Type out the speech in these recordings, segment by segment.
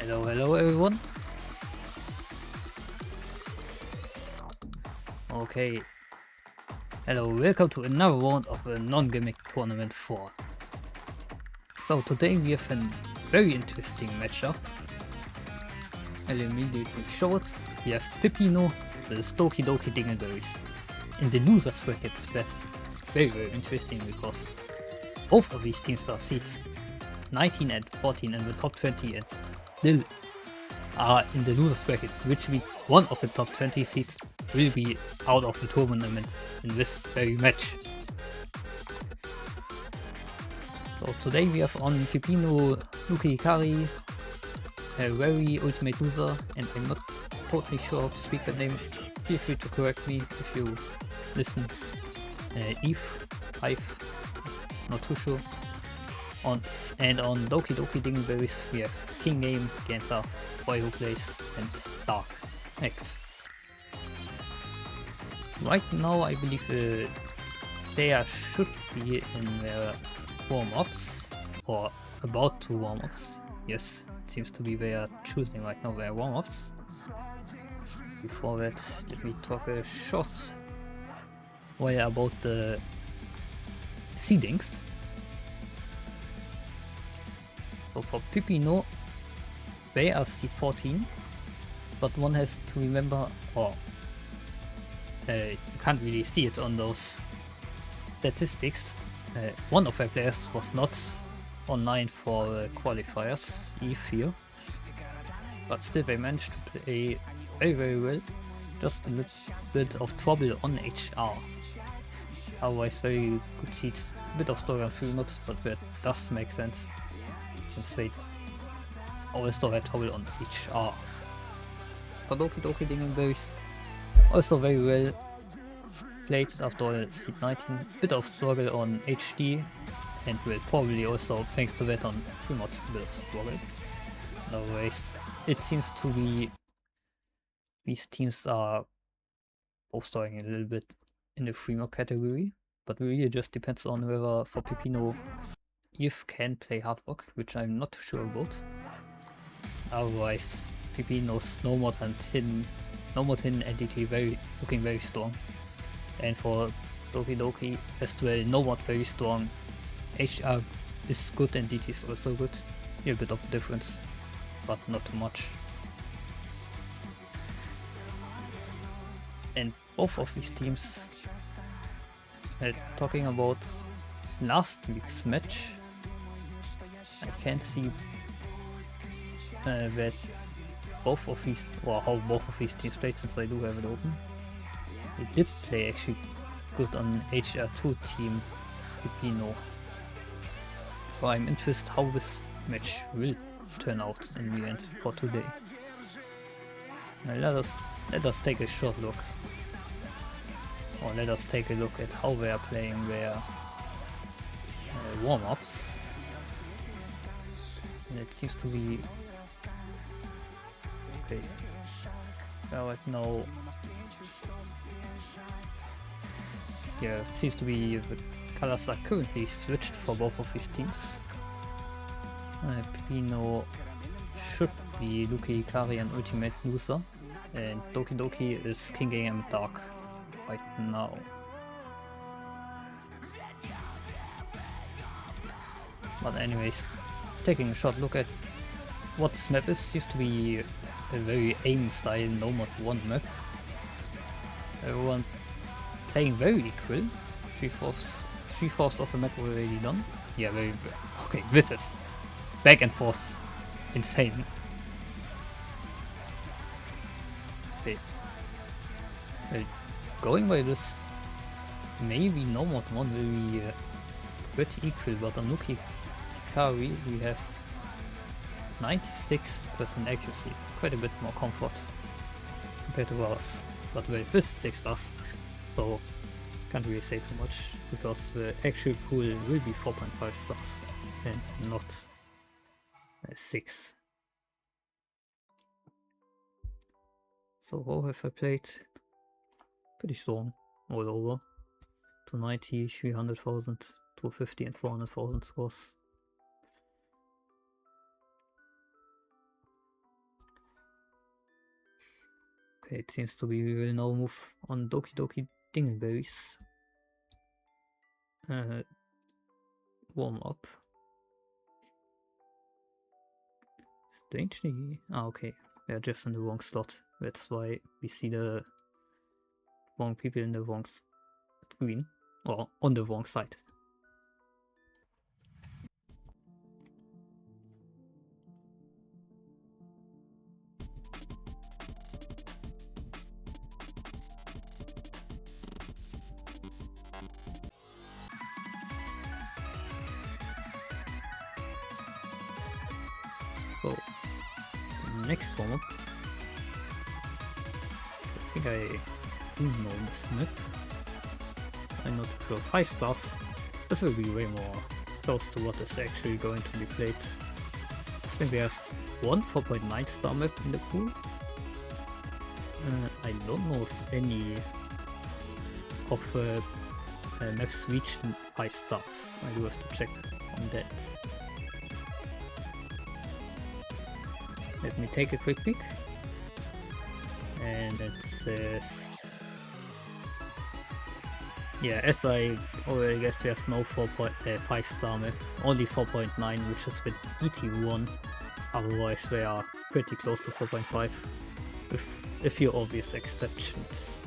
Hello everyone. Okay. Hello, welcome to another round of a non-gimmick tournament 4. So today we have a very interesting matchup. I'll immediately show it. We have Pipino versus Doki Dingleberries. In the losers brackets, that's very interesting because both of these teams are seeds 19 and 14 in the top 20 and still are in the losers bracket, which means one of the top 20 seeds will be out of the tournament in this very match. So today we have on Pipino Luki Hikari, a very ultimate loser, and I'm not totally sure how to speak her name. Feel free to correct me if you listen. Eve, not too sure. And on Doki Dingleberries we have King Game, Ganta, Boy Who Plays, and Dark Act. Right now I believe the player should be in their warm-ups, or about to warm-ups. Yes, it seems to be they are choosing right now their warm-ups. Before that, let me talk a short way about the seedings. So for Pipino, they are seed 14, but one has to remember, or you can't really see it on those statistics. One of their players was not online for the qualifiers, Eve here, but still they managed to play very well. Just a little bit of trouble on HR. Otherwise very good seeds, bit of story on Fremont, but that does make sense. Since they always still had trouble on HR. For Doki Dingleberries, also very well played after all seed 19. Bit of struggle on HD, and will probably also, thanks to that, on Fremont, a bit of struggle. Otherwise, it seems to be these teams are both starting a little bit in the Fremont category, but really just depends on whether for Pipino Eve can play hard rock, which I'm not too sure about. Otherwise, Pipino's no more than NGT looking very strong. And for Doki as well, no more very strong. HR is good, NGT is also good. A bit of difference, but not too much. And both of these teams, talking about last week's match, I can see that both of these, or how both of these teams played, since I do have it open. They did play actually good on HR2 team Pipino. So I'm interested how this match will turn out in the end for today. Now let us take a short look, or let us take a look at how they are playing their warm-ups. And it seems to be okay. Well, right now, yeah, it seems to be the colors are currently switched for both of these teams. Pipino should be Luki Hikari and Ultimate Loser, and Doki is King Game Dark right now. But anyways, taking a short look at what this map is, seems to be a very aim style no mod 1 map. Everyone playing very equal. 3/4 of the map already done. Yeah, very okay. This is back and forth insane. Okay. Well, going by this, maybe no mod 1 will be pretty equal, but on Luki Hikari we have 96% accuracy, quite a bit more comfort compared to ours. But well, this is 6 stars, so can't really say too much, because the actual pool will be 4.5 stars and not 6. So how have I played? Pretty strong all over. 290, 300,000, 250 and 400,000 scores. Okay, it seems to be we will now move on Doki Dingleberries. Warm up. Strangely, okay, we are just in the wrong slot. That's why we see the wrong people in the wrong screen, or on the wrong side. So, the next warm up. I think I do know this map. I'm not sure. 5 stars. This will be way more close to what is actually going to be played. I think there's one 4.9 star map in the pool. I don't know if any of maps reach 5 stars. I do have to check on that. Let me take a quick peek. And it says, yeah, as I already guessed, there's no 5 star map, only 4.9, which is with DT1. Otherwise, they are pretty close to 4.5, with a few obvious exceptions.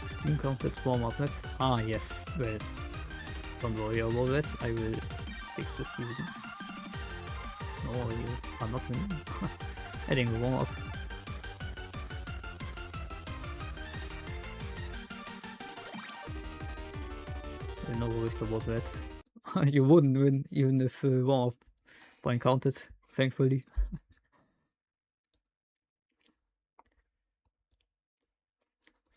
Steam counted warm up map. Ah, yes, well, don't worry about that, I will fix this even. No, you are not winning. Adding the warm up. No worries about that. You wouldn't win even if warm up point counted, thankfully.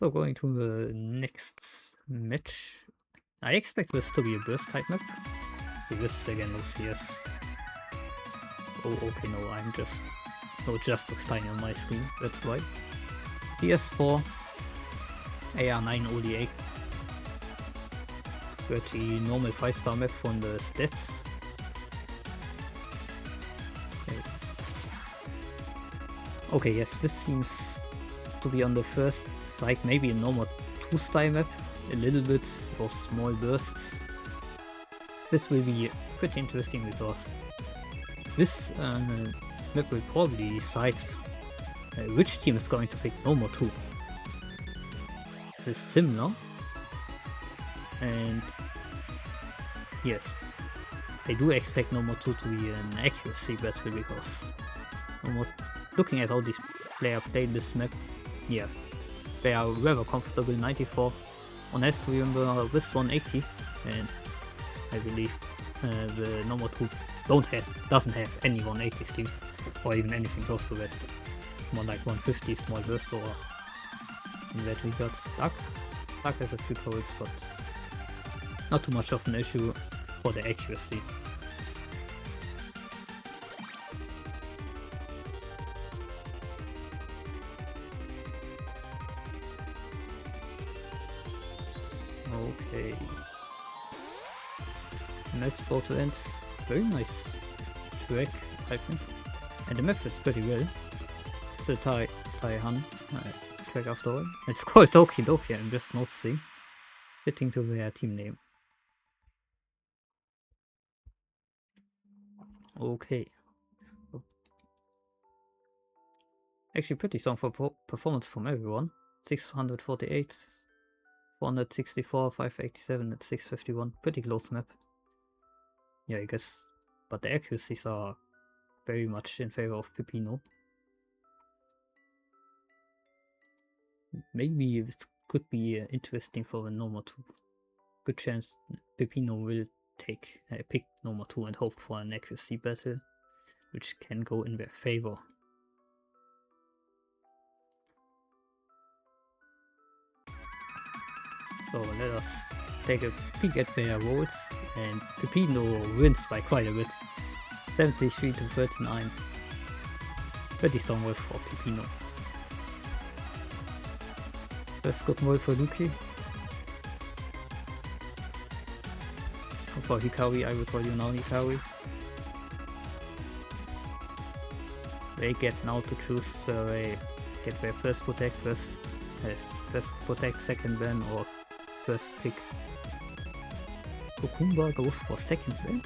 So going to the next match. I expect this to be a burst type map. This again no CS. Oh okay, no, I'm just just looks tiny on my screen, that's why. CS4 AR9 OD8. Pretty normal 5 star map from the stats. Okay, yes, this seems to be on the first side, maybe a normal 2 star map, a little bit for small bursts. This will be pretty interesting because this map will probably decide which team is going to pick Normal 2. This is similar, and yes, I do expect Normal 2 to be an accuracy battle because looking at how these players play this map, yeah, they are rather comfortable. 94 on S to remember this 180, and I believe the Normal 2 doesn't have any 180 steams or even anything close to that. More like 150 small burst, or in that we got Dark has a few holes, but not too much of an issue for the accuracy. Okay. Next photo ends. Very nice track, I think. And the map fits pretty well. It's a Tai-Han track after all. It's called Doki, I'm just noticing. Fitting to their team name. Okay. Actually pretty strong for performance from everyone. 648, 464, 587 at 651. Pretty close map. Yeah, I guess. But the accuracies are very much in favor of Pipino. Maybe this could be interesting for the Normal 2. Good chance Pipino will pick Normal 2 and hope for an accuracy battle, which can go in their favor. So let us take a peek at their rolls, and Pipino wins by quite a bit. 73 to 39. Pretty strong roll for Pipino. First good roll for Doki. For Hikari, I will call you now Hikari. they get now to choose whether they get their first protect, first protect, second ban, or first pick. Cucumber goes for second ban?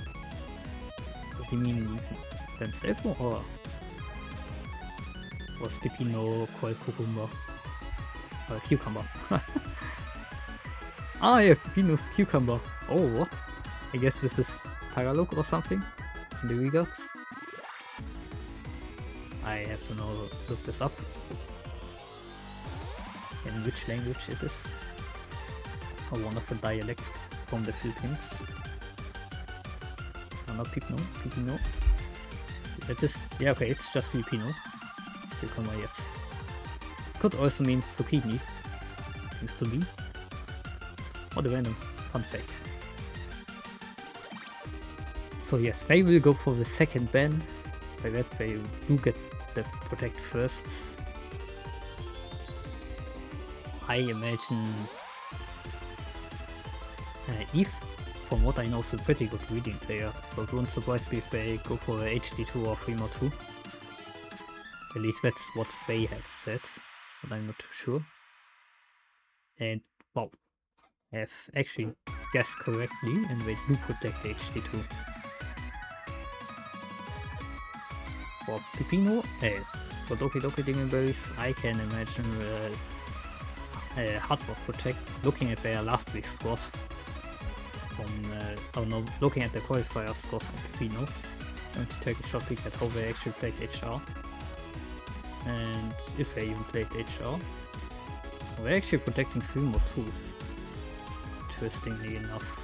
Does he mean themselves or was Pipino called Cucumber? Cucumber. Ah yeah, Pipino's Cucumber. Oh what? I guess this is Tagalog or something in the regards. I have to now look this up. In which language it is. Or one of the dialects from the Philippines. Oh, not Pipino. It is, yeah, okay, it's just Filipino. Cucumber, yes. Could also mean zucchini. Seems to be. What a random fun fact. So yes, they will go for the second ban. By that they do get the protect first. I imagine Eve, from what I know, is a pretty good reading player, so it wouldn't surprise me if they go for a HD2 or 3-2. At least that's what they have said, but I'm not too sure. And wow, I have actually guessed correctly, and they do protect HD2. For Pipino, for Doki Dingleberries, I can imagine hard work protect, looking at their last week's scores from, looking at the qualifier scores from Pipino. I'm going to take a short peek at how they actually played HR. And if they even played HR. They're actually protecting 3-2. Interestingly enough.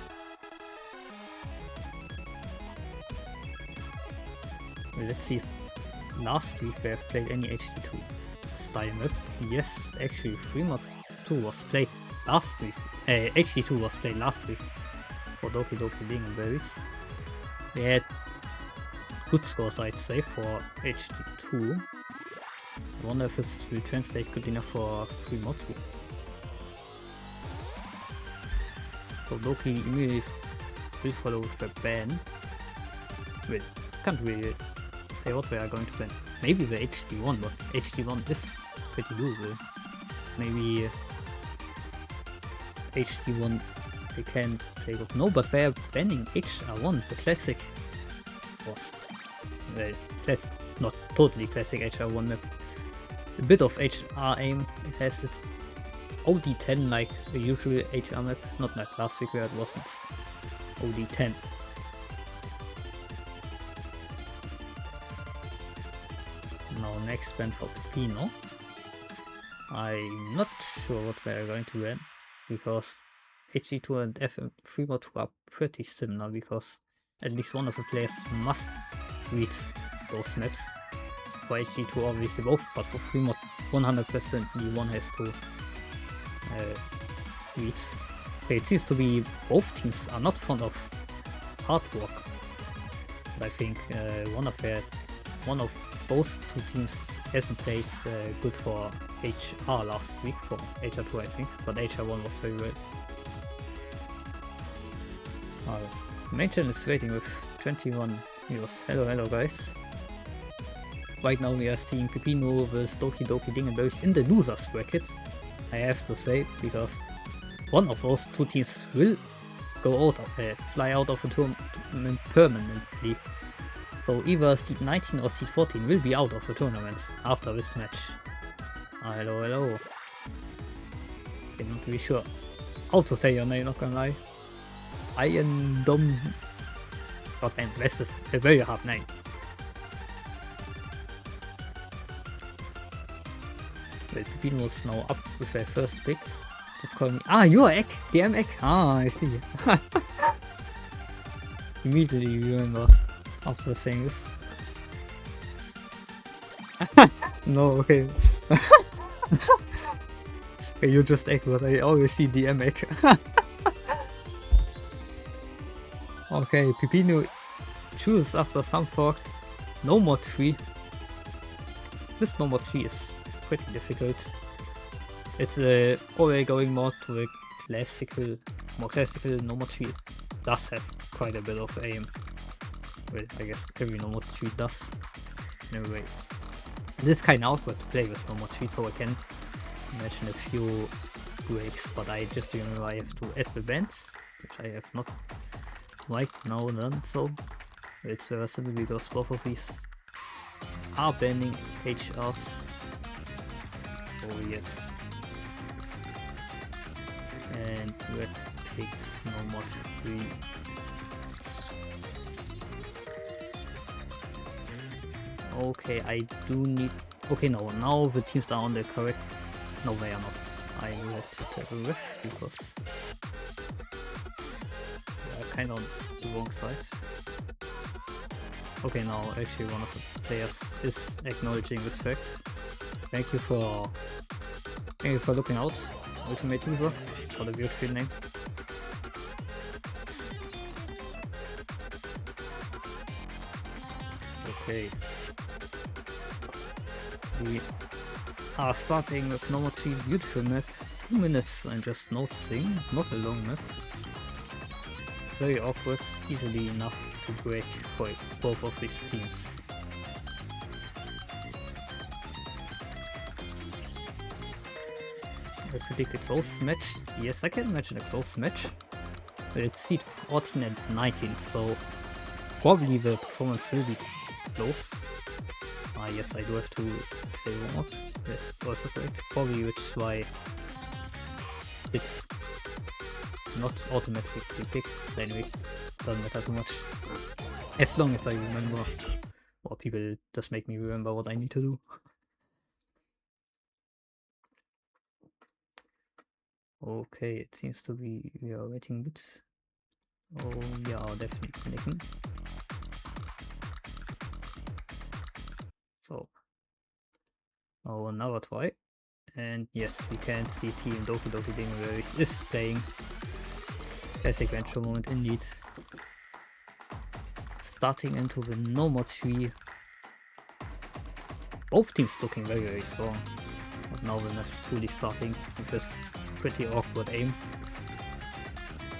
Well, let's see if last week they have played any HD2 style map. Yes, actually 3-2 was played last week. HD2 was played last week for Doki Dingleberries. They had good scores, I'd say, for HD2. I wonder if this will translate good enough for 3-2. So Doki immediately will follow with the ban. Well, can't really say what they are going to ban. Maybe the HD1, but HD1 is pretty doable. Maybe HD1 they can play with. No, but they are banning HR1, the classic was, well, not totally classic HR1 map. A bit of HR aim, it has its OD10 like the usual HR map, not like last week where it wasn't OD10. Now next ban for Pipino. I'm not sure what they are going to ban, because HD2 and FM3-2 are pretty similar, because at least one of the players must read those maps. For HD2 obviously both, but for 3-2 100% one has to read. Okay, it seems to be both teams are not fond of hard work, but I think one of both two teams hasn't played good for HR last week, for HR2 I think, but HR1 was very well. Main channel is waiting with 21 viewers. Hello guys. Right now we are seeing Pipino vs Doki Dingleberries in the losers bracket, I have to say, because one of those two teams will go out, fly out of the tournament permanently. So either seed 19 or seed 14 will be out of the tournament after this match. Hello. I'm not really sure how to say your name, not gonna lie. Iron Dom. God damn, this is a very hard name. Well, Pipino is now up with their first pick. Just calling me. Ah, you are Egg! DM Egg! Ah, I see. Immediately remember after saying this. No, okay. Okay, you just Egg, but I always see DM Egg. Okay, Pipino chooses after some thought no mod 3. This no mod 3 is pretty difficult. It's already going more to a more classical no mod 3. It does have quite a bit of aim. Well, I guess every no mod 3 does. Anyway, This kind of awkward to play with normal 3, so I can imagine a few breaks, but I just remember I have to add the bands, which I have not right now done, so it's very simple because both of these are banning HRs. Oh yes. And red takes no mod 3. Okay, I do need... Okay, no, now the teams are on the correct... No, they are not. I will have to tap a ref because they are kind of on the wrong side. Okay, now actually one of the players is acknowledging this fact. Thank you for looking out, Ultimate User, for the weird field name. Okay. We are starting with number 3 beautiful map. 2 minutes and just noticing, not a long map. Very awkward, easily enough to break for both of these teams. I predict a close match. Yes, I can imagine a close match. But it's seed 14 and 19, so probably the performance will be close. Ah yes, I do have to say one. That's also correct. Probably, which is why it's not automatically picked. Anyways, doesn't matter too much. As long as I remember, or people just make me remember what I need to do. Okay, it seems to be we are waiting a bit. Oh, we are definitely connecting. So, now another try. And yes, we can see Team Doki Dingleberries is playing. Classic venture moment indeed. Starting into the no mod 3. Both teams looking very strong. But now the map's truly starting with this pretty awkward aim.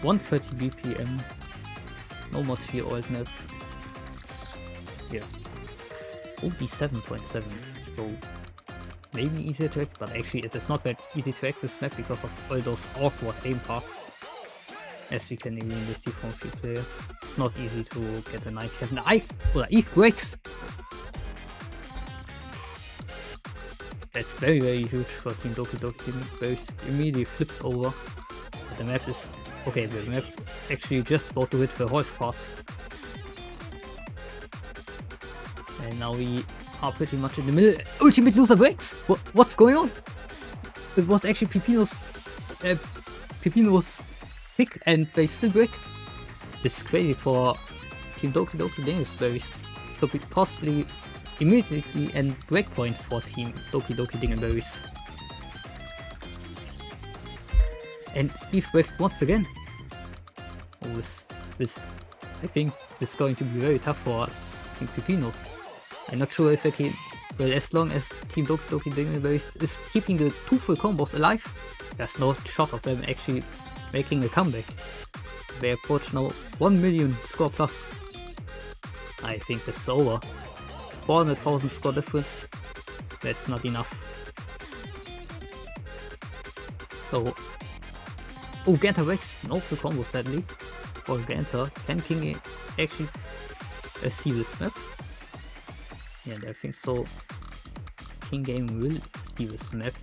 130 BPM. No mod 3 old map. Yeah. Only 7.7. So maybe easier to act, but actually it is not that easy to act this map because of all those awkward aim parts. As we can even see from a few players. It's not easy to get a 97 Eve breaks! That's very huge for Team Doki Dingleberries. Immediately flips over. But the map is... Okay, the map's actually just about to hit the half part. And now we are pretty much in the middle. Ultimate Loser breaks! What's going on? It was actually Pipino's pick and they still break. This is crazy for Team Doki Dingleberries. This could be possibly immediately and breakpoint for Team Doki Dingleberries. And Eve breaks once again. Oh, this I think this is going to be very tough for Team Pipino. I'm not sure if I can... Well, as long as Team Doki Dingleberries is keeping the 2 full combos alive, there's no shot of them actually making a comeback. They approach now 1 million score plus. I think this is over. 400,000 score difference. That's not enough. So... Oh, Ganta breaks. No full combo sadly. For Ganta. Can King actually see this map? Yeah, I think so. King Game will see this map.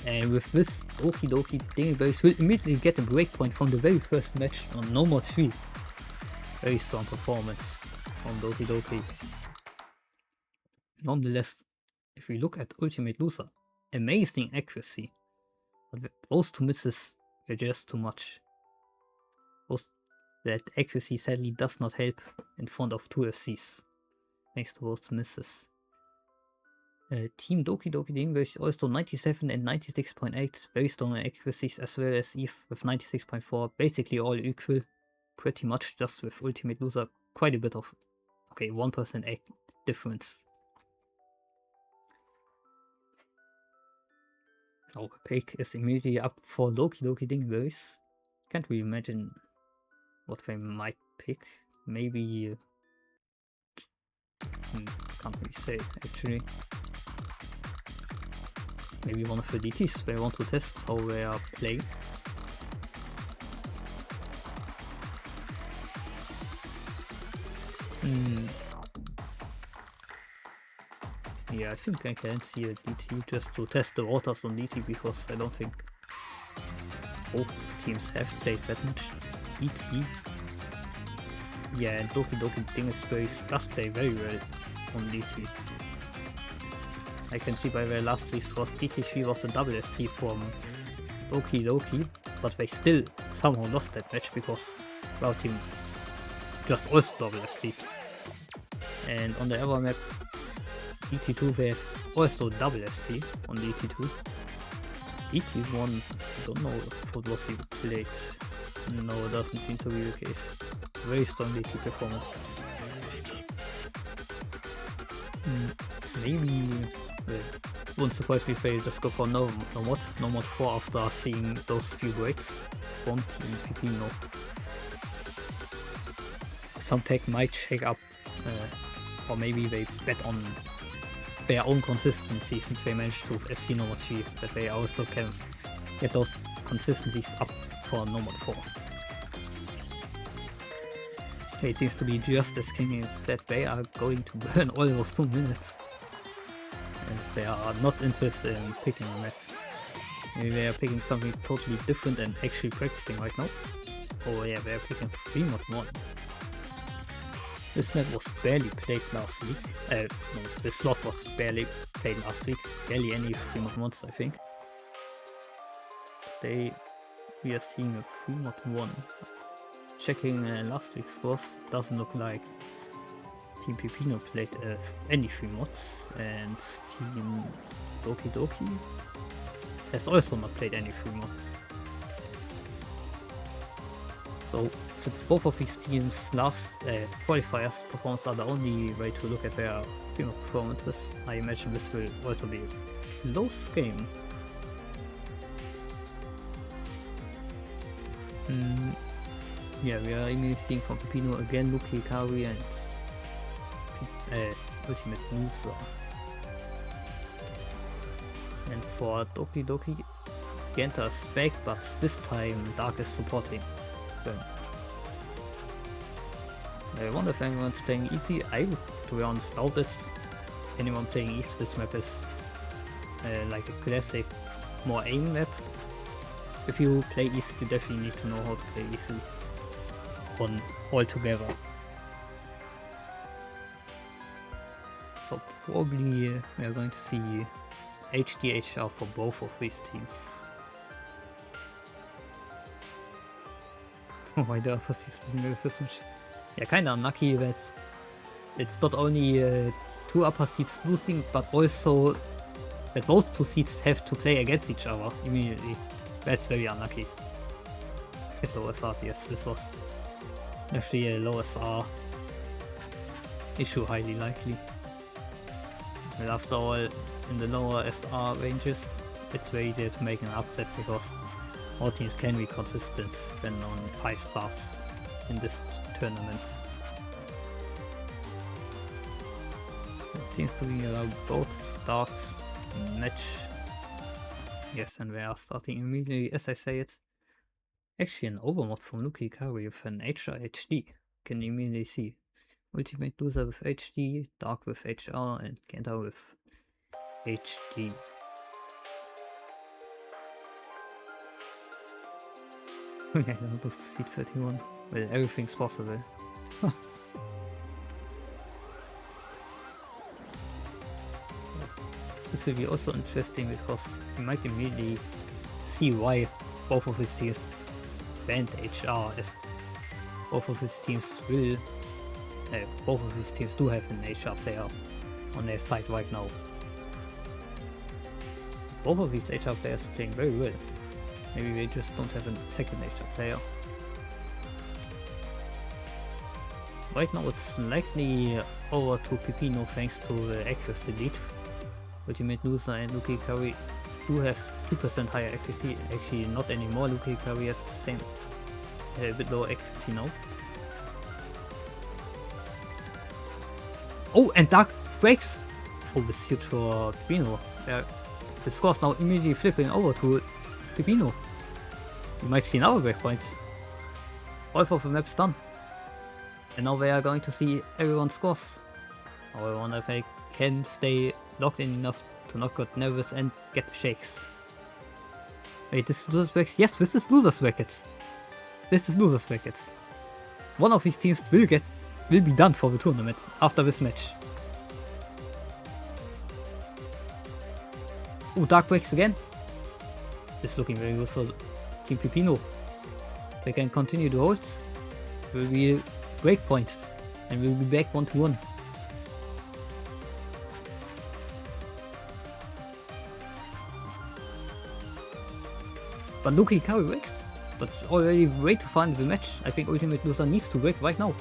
And with this, Doki Dingleberries will immediately get a breakpoint from the very first match on no mod 3. Very strong performance from Doki. Nonetheless, if we look at Ultimate Loser, amazing accuracy. But those 2 misses were just too much. That accuracy sadly does not help in front of 2 FCs. Thanks to those misses. Team Doki Dingleberries also 97 and 96.8, very strong accuracies, as well as Eve with 96.4, basically all equal, pretty much just with Ultimate Loser, quite a bit of, okay, 1% difference. Our pick is immediately up for Doki Dingleberries. Can't really imagine what they might pick. Maybe... Can't really say, actually. Maybe one of the DTs, they want to test how they are playing. Yeah, I think I can see a DT just to test the waters on DT, because I don't think both teams have played that much DT. Yeah, and Doki Dingleberries does play very well on DT. I can see by their last week's was DT3 was a double FC from Doki, but they still somehow lost that match because our team just also double FC. And on the other map, DT2, they have also double FC on DT2. DT1, I don't know what was he played. No, it doesn't seem to be the case. Very strong DT performances. Maybe, wouldn't surprise me if they just go for no mod 4 after seeing those few breaks from Team Pipino. Some tech might shake up, or maybe they bet on their own consistency since they managed to FC no mod 3, that they also can get those consistencies up for no mod 4. It seems to be just as King said, they are going to burn all those 2 minutes. And they are not interested in picking a map. Maybe they are picking something totally different and actually practicing right now. Oh yeah, they are picking 3 mod 1. This map was barely played last week. No, this slot was barely played last week. Barely any 3 mod 1s, I think. Today we are seeing a 3 mod 1. Checking last week's scores, doesn't look like Team Pipino played any 3 mods, and Team Doki has also not played any 3 mods. So, since both of these teams' last qualifiers performance are the only way to look at their 3 mod performances, I imagine this will also be a close game. Yeah, we are immediately seeing from Pipino again Luki, Kari and Ultimate Musa. And for Doki, Genta is back, but this time Dark is supporting them. I wonder if anyone's playing easy. I would, to be honest, doubt it. Anyone playing east, this map is like a classic, more aim map. If you play east, you definitely need to know how to play easy on altogether. So probably we are going to see HDHR for both of these teams. Oh, why the other seeds doesn't go this much? Yeah, kinda unlucky that it's not only 2 upper seeds losing, but also that those 2 seeds have to play against each other immediately. That's very unlucky. Hit low SR, yes, this was definitely a low SR issue, highly likely. Well, after all, in the lower SR ranges, it's very easier to make an upset because all teams can be consistent when on 5 stars in this tournament. It seems to be both starts match. Yes, and they are starting immediately as I say it. Actually an overmod from Luki Kari with an HR HD. Can you immediately see. Ultimate Loser with HD, Dark with HR, and Kenta with HD. Okay, now this is seed 31. Well, everything's possible. Yes. This will be also interesting because you might immediately see why both of these teams banned HR, as both of these teams will both of these teams do have an HR player on their side right now. Both of these HR players are playing very well. Maybe they just don't have a second HR player. Right now it's likely over to Pipino thanks to the accuracy lead. Ultimate Loser and Luki Kari do have 2% higher accuracy. Actually not anymore, Luki Kari has the same, a bit lower accuracy now. Oh, and Dark breaks. Oh, this is huge for Pipino. The score's now immediately flipping over to Pipino. You might see another breakpoint. All of the maps done. And now we are going to see everyone's scores. I wonder if I can stay locked in enough to not get nervous and get the shakes. Wait, this is loser's bracket? Yes, this is loser's bracket. This is loser's bracket. One of these teams will be done for the tournament after this match. Oh, dark breaks again. This is looking very good for Team Pipino. They can continue to hold. Will be breakpoint, and we'll be back 1-1. But Doki carry breaks. But already way too far in the match. I think Ultimate Loser needs to break right now.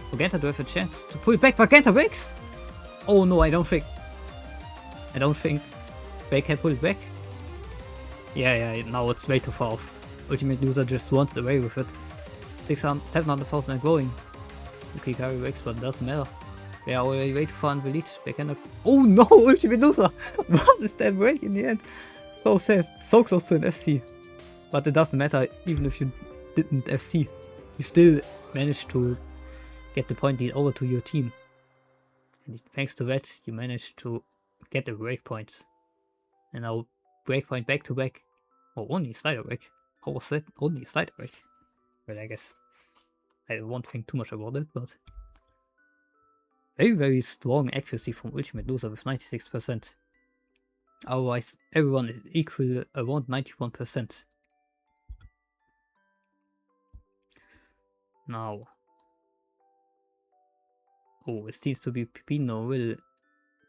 For Ganta to have a chance to pull it back, but Ganta breaks! Oh no, I don't think they can pull it back. Yeah, now it's way too far off. Ultimate Loser just wanted away with it. 700,000 and growing. Okay, carry breaks, but it doesn't matter. They are already way too far in the lead. They cannot. Oh no, Ultimate Loser! What is that break in the end? So sad, so close to an FC. But it doesn't matter, even if you didn't FC. You still managed to get the point lead over to your team. And thanks to that, you managed to get a breakpoint. And now breakpoint back to back. Oh, only slider break. How was that? Only slider break. Well, I guess I won't think too much about it, but very, very strong accuracy from Ultimate Loser with 96%. Otherwise, everyone is equal around 91%. Now, oh, it seems to be Pipino will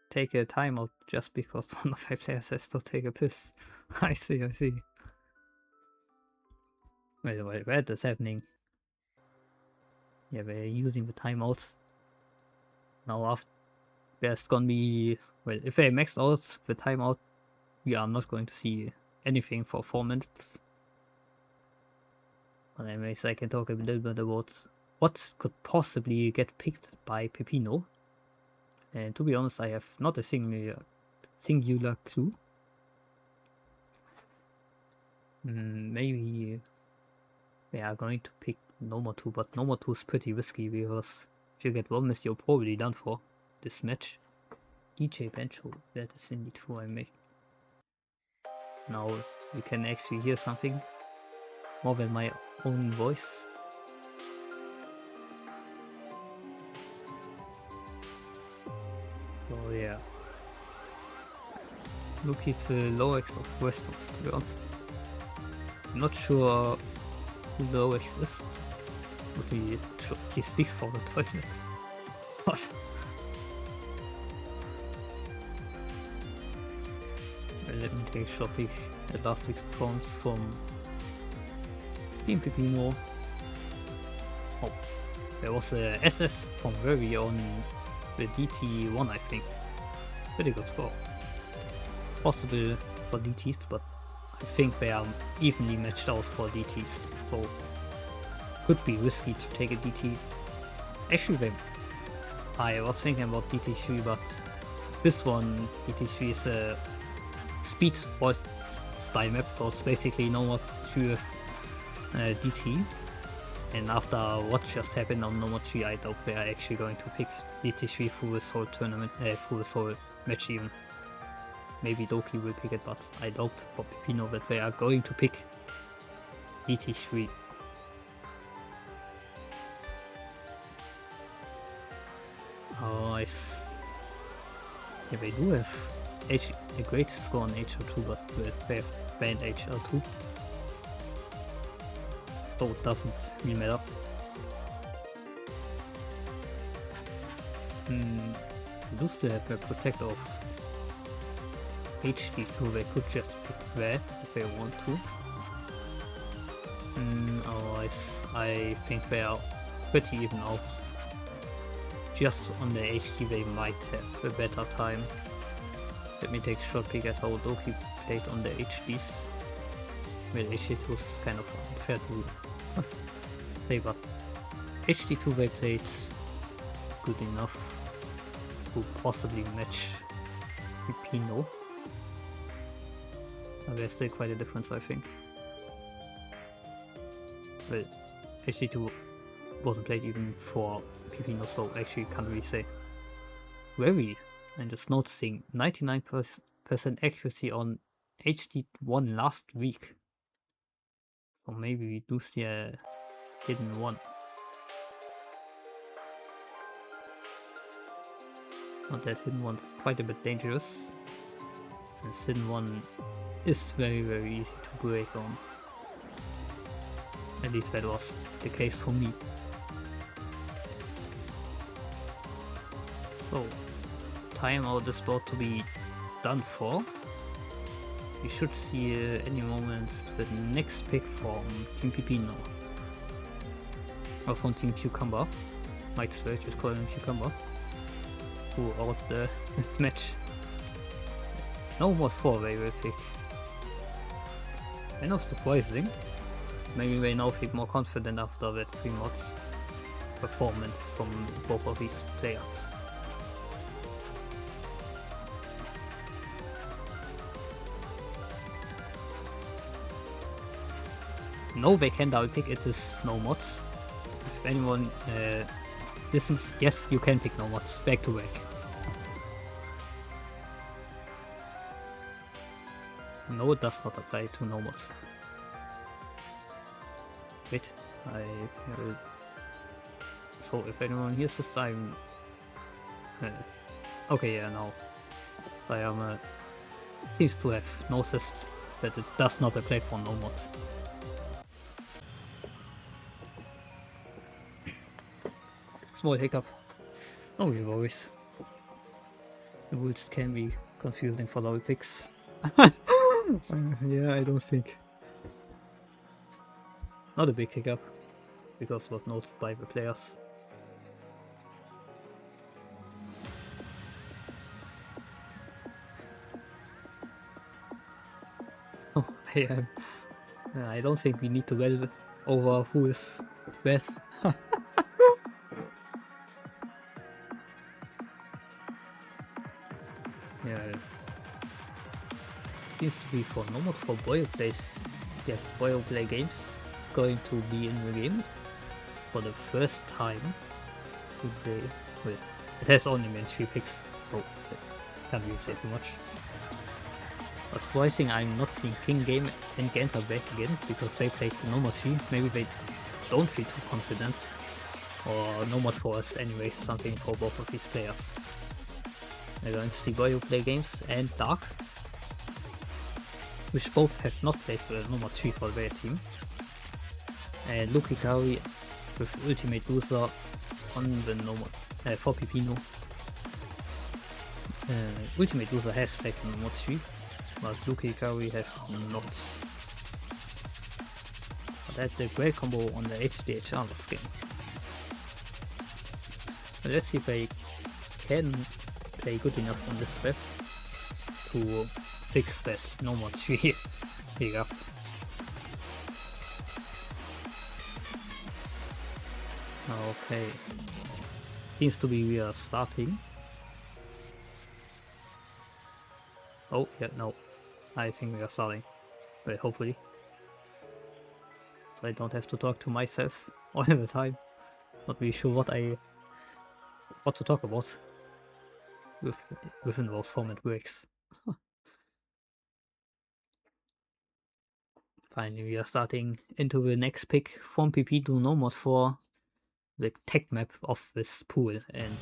take a timeout just because one of my players has to take a piss. I see. Wait, that is happening. Yeah, they're using the timeout. Now after there's gonna be, well, if they maxed out the timeout, we are not going to see anything for 4 minutes. But anyways, I can talk a little bit about what could possibly get picked by Pipino. And to be honest, I have not a singular clue. Maybe they are going to pick Noma 2, but Noma 2 is pretty risky because if you get 1 miss, you're probably done for this match. DJ Bencho, that is indeed who I make. Now you can actually hear something more than my own voice. So yeah. Doki's the lowest of Westeros, to be honest. I'm not sure who lowest is. He speaks for the toilets. What? Well, let me take a short peek at last week's performance from Team Pipino. Oh, there was a SS from very on the DT1, I think. Pretty good score. Possible for DTs, but I think they are evenly matched out for DTs, so could be risky to take a DT. Actually, I was thinking about DT3, but this one, DT3, is a speed ball style map, so it's basically no more to DT. And after what just happened on Noma 3, I doubt they are actually going to pick DT3 through this whole tournament, through this whole match even. Maybe Doki will pick it, but I doubt for Pipino that they are going to pick DT3. Oh, nice. Yeah, they do have a great score on HL2, but they have banned HL2. So it doesn't really matter. They do still have a protector of HD2, they could just pick that if they want to. Otherwise, I think they are pretty even out. Just on the HD they might have a better time. Let me take a short peek at how Doki played on the HDs. Well, HD2 is kind of unfair to say, but HD2 they played good enough. to possibly match Pipino. There's still quite a difference, I think. Well, NGT2 wasn't played even for Pipino, so actually can't really say. Very, I'm just noticing 99% accuracy on HD1 last week. So maybe we do see a hidden one. But that hidden one is quite a bit dangerous, since hidden one is very easy to break on. At least that was the case for me. So, timeout is about to be done for. We should see any moment the next pick from Team Pipino. Or from Team Cucumber. Might swear just call him Cucumber. Who out this match. No more 4 they will pick. Kind of surprising. Maybe they now feel more confident after that 3 mods performance from both of these players. No, they can double pick, it is no mods. If anyone listens, yes, you can pick no mods, back to back. No, it does not apply to no mods. Wait, so if anyone hears this, I'm... okay, yeah, now. I am... seems to have noticed that it does not apply for no mods. Small hiccup. No worries. The rules can be confusing for double picks. Yeah, I don't think. Not a big hiccup, because what noticed by the players. Oh, yeah. I don't think we need to well over who is best. Yeah. Seems to be for normal for Boyo plays. Yes, Boyo play games going to be in the game for the first time today. Wait, it has only been 3 picks. Oh, can't really say too much. But surprising, I'm not seeing King Game and Ganta back again because they played the Nomad 3. Maybe they don't feel too confident. Or Nomad 4 is anyways something for both of these players. We're going to see Boyo play games and Dark, which both have not played the Nomad 3 for their team. And Lukikari with Ultimate Loser on the Nomad for Pipino. Ultimate Loser has played the Nomad 3, but Lukikari has not. But that's a great combo on the HDHR this game. But let's see if they can play good enough on this map to fix that Nomad 3 hiccup. Okay. Seems to be we are starting. Oh, yeah, no. I think we are starting. But hopefully. So I don't have to talk to myself all the time. Not really sure what to talk about within those format breaks. Finally, we are starting into the next pick from Pipino Nomad for the tech map of this pool, and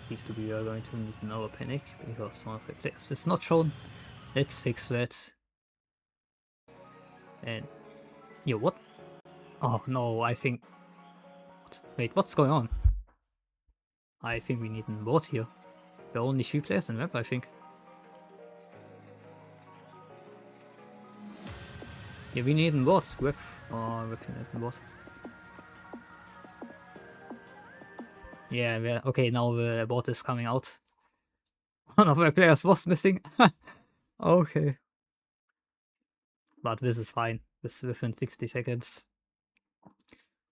seems to be we are going to need another panic because one of the players is not shown. Let's fix that. And yo, what? Oh no, I think. Wait, what's going on? I think we need a board here. There are only 3 players in the map, I think. Yeah, we need a board. With a board. Yeah, okay, now the board is coming out. One of my players was missing. Okay. But this is fine. This is within 60 seconds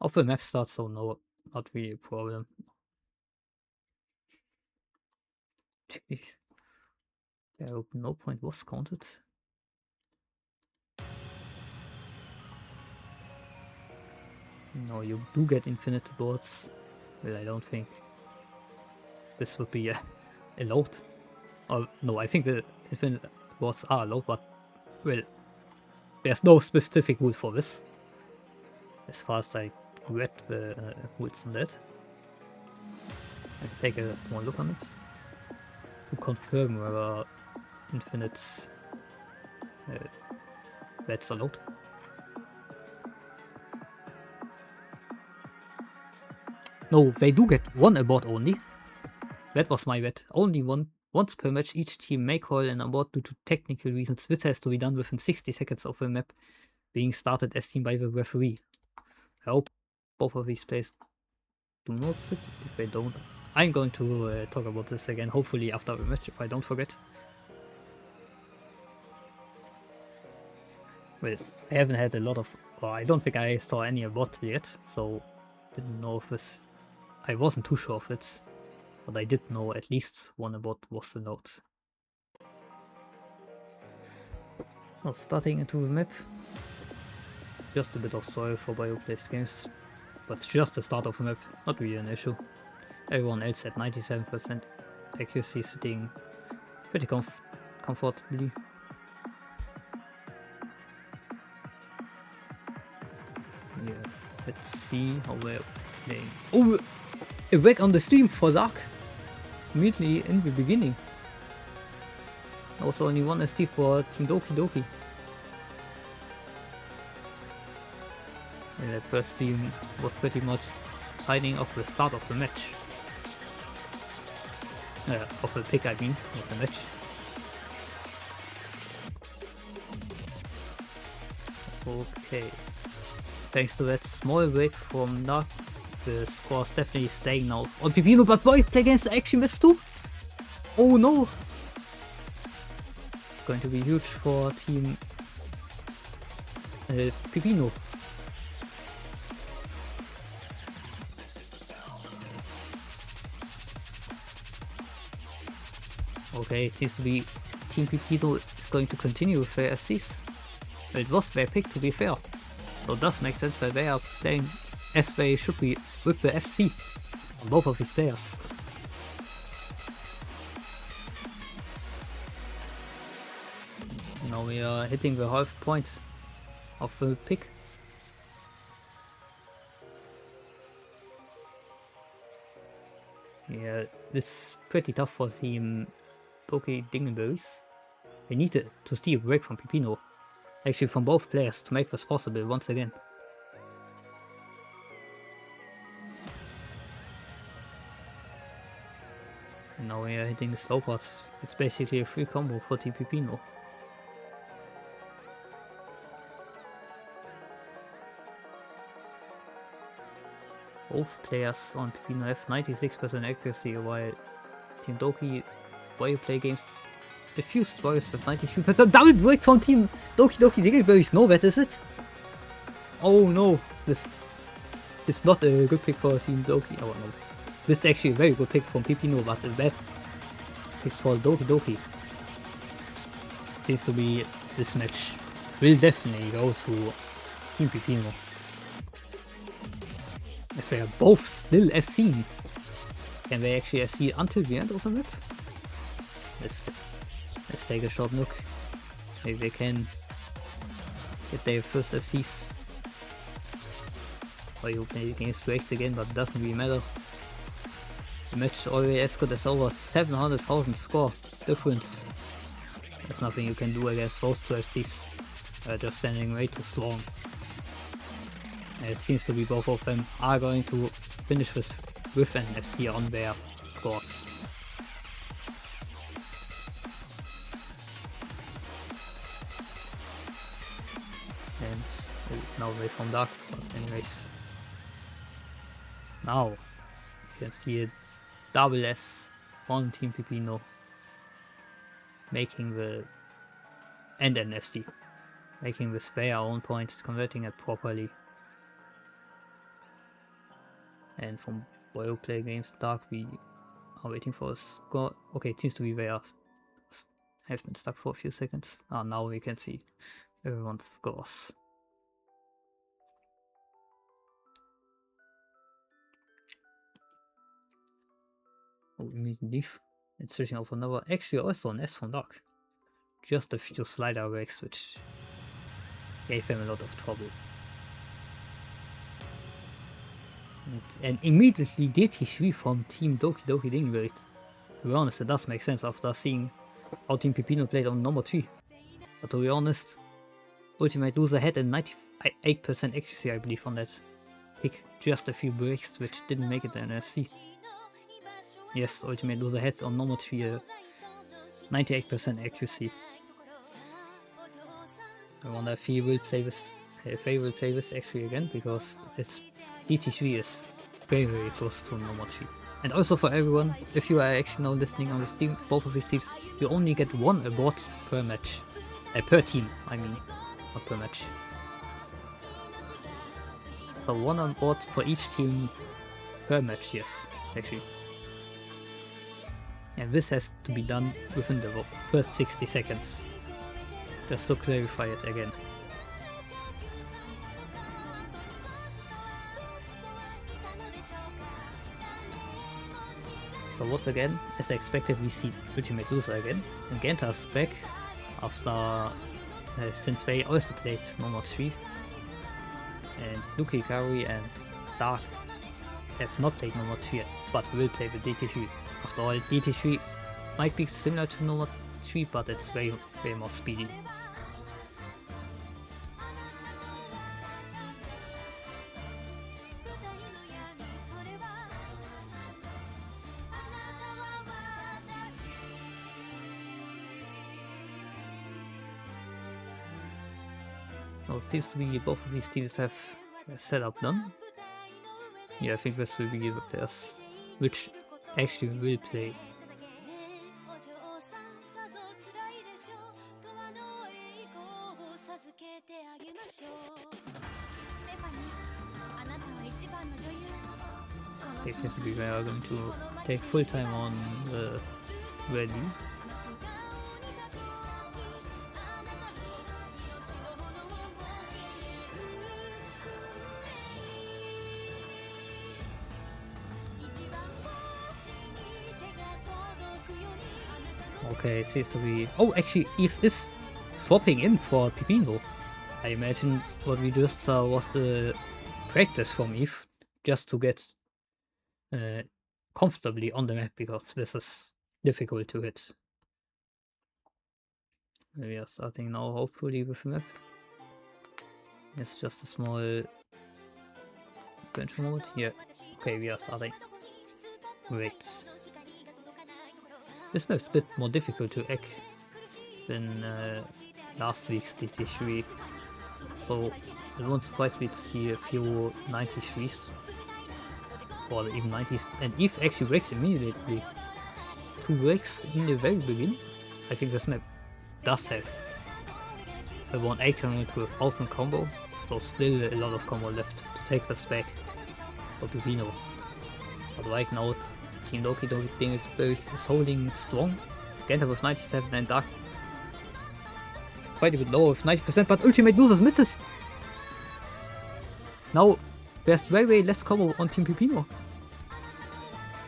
of the map start, so no, not really a problem. Jeez. I hope no point was counted. No, you do get infinite boards. Well, I don't think this would be allowed. Or, no, I think the infinite boards are allowed, but, well, there's no specific rule for this. As far as I read the rules on that. I can take a small look on it to confirm whether infinite bets allowed. No, they do get one abort only. That was my bet. Only one. Once per match, each team may call an abort due to technical reasons. This has to be done within 60 seconds of the map being started as seen by the referee. I hope both of these players do notice it. If they don't, I'm going to talk about this again, hopefully after the match, if I don't forget. Well, I haven't had a lot of, or I don't think I saw any abort yet, so didn't know if this, I wasn't too sure of it, but I did know at least one abort was allowed. Now starting into the map, just a bit of soil for BioPlay's games, but just the start of the map, not really an issue. Everyone else at 97% accuracy, sitting pretty comfortably. Yeah, let's see how we're playing. Oh, a wreck on the stream for Dark! Immediately in the beginning. Also only one ST for Team Doki. And that first team was pretty much signing off the start of the match. Of the pick, I mean, of the match. Okay. Thanks to that small break from Dark, the score's definitely staying now on Pipino, but boy, play against the action missed too! Oh no! It's going to be huge for Team Pipino. Okay, it seems to be Team Pipino is going to continue with their SCs. It was their pick, to be fair. So it does make sense that they are playing as they should be with the FC on both of these players. Now we are hitting the half point of the pick. Yeah, this is pretty tough for Team Doki Dingleberries. They needed to see a break from Pipino. Actually from both players to make this possible once again. And now we are hitting the slow parts. It's basically a free combo for Team Pipino. Both players on Pipino have 96% accuracy, while Team Doki, while you play games, a few struggles with 93%. Double break from Team Doki Dingleberries. No, that is it. Oh no, this is not a good pick for Team Doki. Oh no, this is actually a very good pick from Pipino, but a bad pick for Doki. Seems to be this match will definitely go to Team Pipino. As they are both still SC. Can they actually SC until the end of the map? Let's take a short look. Maybe they can get their first SCs. Or you play against breaks again, but it doesn't really matter. The match already as good as over 700,000 score difference. There's nothing you can do against those two SCs. They're just standing way too strong. And it seems to be both of them are going to finish this with an SC on their course. And now away from Dark, but anyways. Now you can see a double S on Team Pipino making the and an FC. Making this their own points, converting it properly. And from BioPlay Games Dark we are waiting for a score. Okay, it seems to be where have been stuck for a few seconds. Ah, now we can see everyone's scores. Oh, immediately leave. And switching over another. Actually, also an S from Dark. Just a few slider breaks, which gave him a lot of trouble. And immediately DT3 from Team Doki Dingleberries. To be honest, it does make sense after seeing how Team Pipino played on number 3. But to be honest, Ultimate Loser had a 98% accuracy, I believe, on that pick. Just a few breaks, which didn't make it in NFC. Yes, Ultimate Loser had on number 3 a 98% accuracy. I wonder if he will play this, actually again, because it's DT3 is very, very close to number 3. And also for everyone, if you are actually now listening on this team, both of these teams, you only get 1 award per match. Per team, I mean, not per match. So 1 award for each team per match, yes, actually. And this has to be done within the first 60 seconds. Just to clarify it again. So what again, as expected, we see Ultimate Loser again. And Genta's back after, since they also played number 3. And Luki, Kari and Dark have not played number 3 yet, but will play with DT3. After all, DT3 might be similar to number 3, but it's way more speedy. Now it seems to be both of these teams have a setup done. Yeah, I think this will be the players which actually will play. It seems to be we are going to take full time on the rally. Okay, it seems to be... Oh, actually, Eve is swapping in for Pipino. I imagine what we just saw was the practice from Eve, just to get comfortably on the map, because this is difficult to hit. We are starting now, hopefully, with the map. It's just a small bench mode. Yeah, okay, we are starting. Wait. This map's a bit more difficult to hack than last week's DT3. So it won't surprise me to see a few 93s. Or even 90s. And Eve actually breaks immediately. 2 breaks in the very beginning. I think this map does have around 800 to 1000 combo. So still a lot of combo left to take this back for Pipino. But right now, Team Doki Dingleberries is holding strong. Genta with 97 and Dark quite a bit lower with 90%, but Ultimate Losers misses! Now there's very less combo on Team Pipino.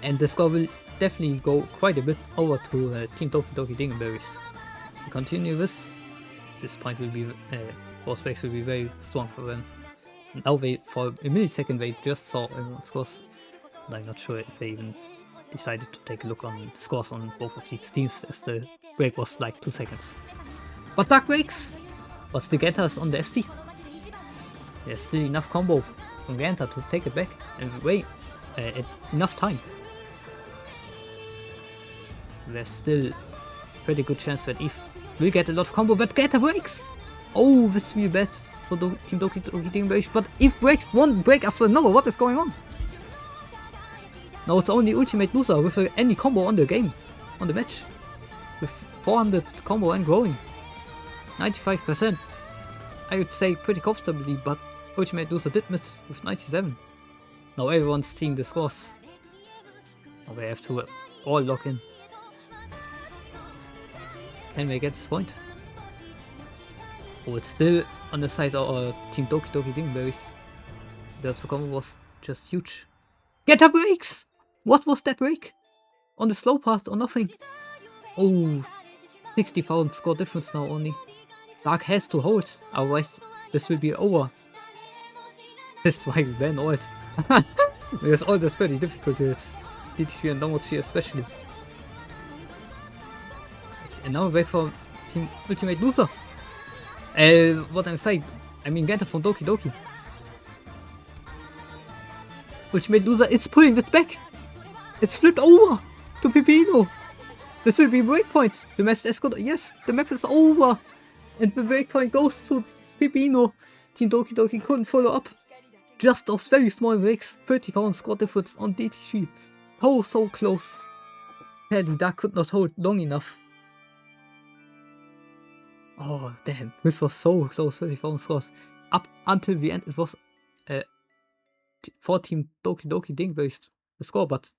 And the score will definitely go quite a bit over to Team Doki Dingleberries. To continue this point will be, both specs will be very strong for them. Now they, for a millisecond, they just saw everyone's scores. I'm not sure if they even decided to take a look on the scores on both of these teams, as the break was like 2 seconds. But Dark breaks! But still Genta is on the ST. There's still enough combo from Genta to take it back and wait enough time. There's still a pretty good chance that Eve will get a lot of combo, but Genta breaks! Oh, this will be bad for Team Doki Dingleberries, but Eve breaks one break after another. What is going on? Now it's only Ultimate Loser with any combo on the game, on the match. With 400 combo and growing. 95%. I would say pretty comfortably, but Ultimate Loser did miss with 97. Now everyone's seeing the scores. Now they have to all lock in. Can we get this point? Oh, it's still on the side of Team Doki Doki Dingleberries. The combo was just huge. Get a breaks! What was that break? On the slow part or nothing? Oh, 60,000 score difference now only. Dark has to hold, otherwise this will be over. That's why we ban ult. Because ult is pretty difficult to hit. DT3 and downward 3 especially. And now wait for Team Ultimate Loser. What I'm saying, I mean Ganta from Doki Doki. Ultimate Loser, it's pulling it back. It's flipped over to Pipino. This will be breakpoint. The map is good. Yes, the map is over. And the breakpoint goes to Pipino. Team Doki Doki couldn't follow up. Just those very small breaks. 30,000 score difference on DT3. Oh, so close. Sadly, Dark could not hold long enough. Oh, damn. This was so close. 30,000 scores. Up until the end, it was for Team Doki Doki Dingleberries the score, but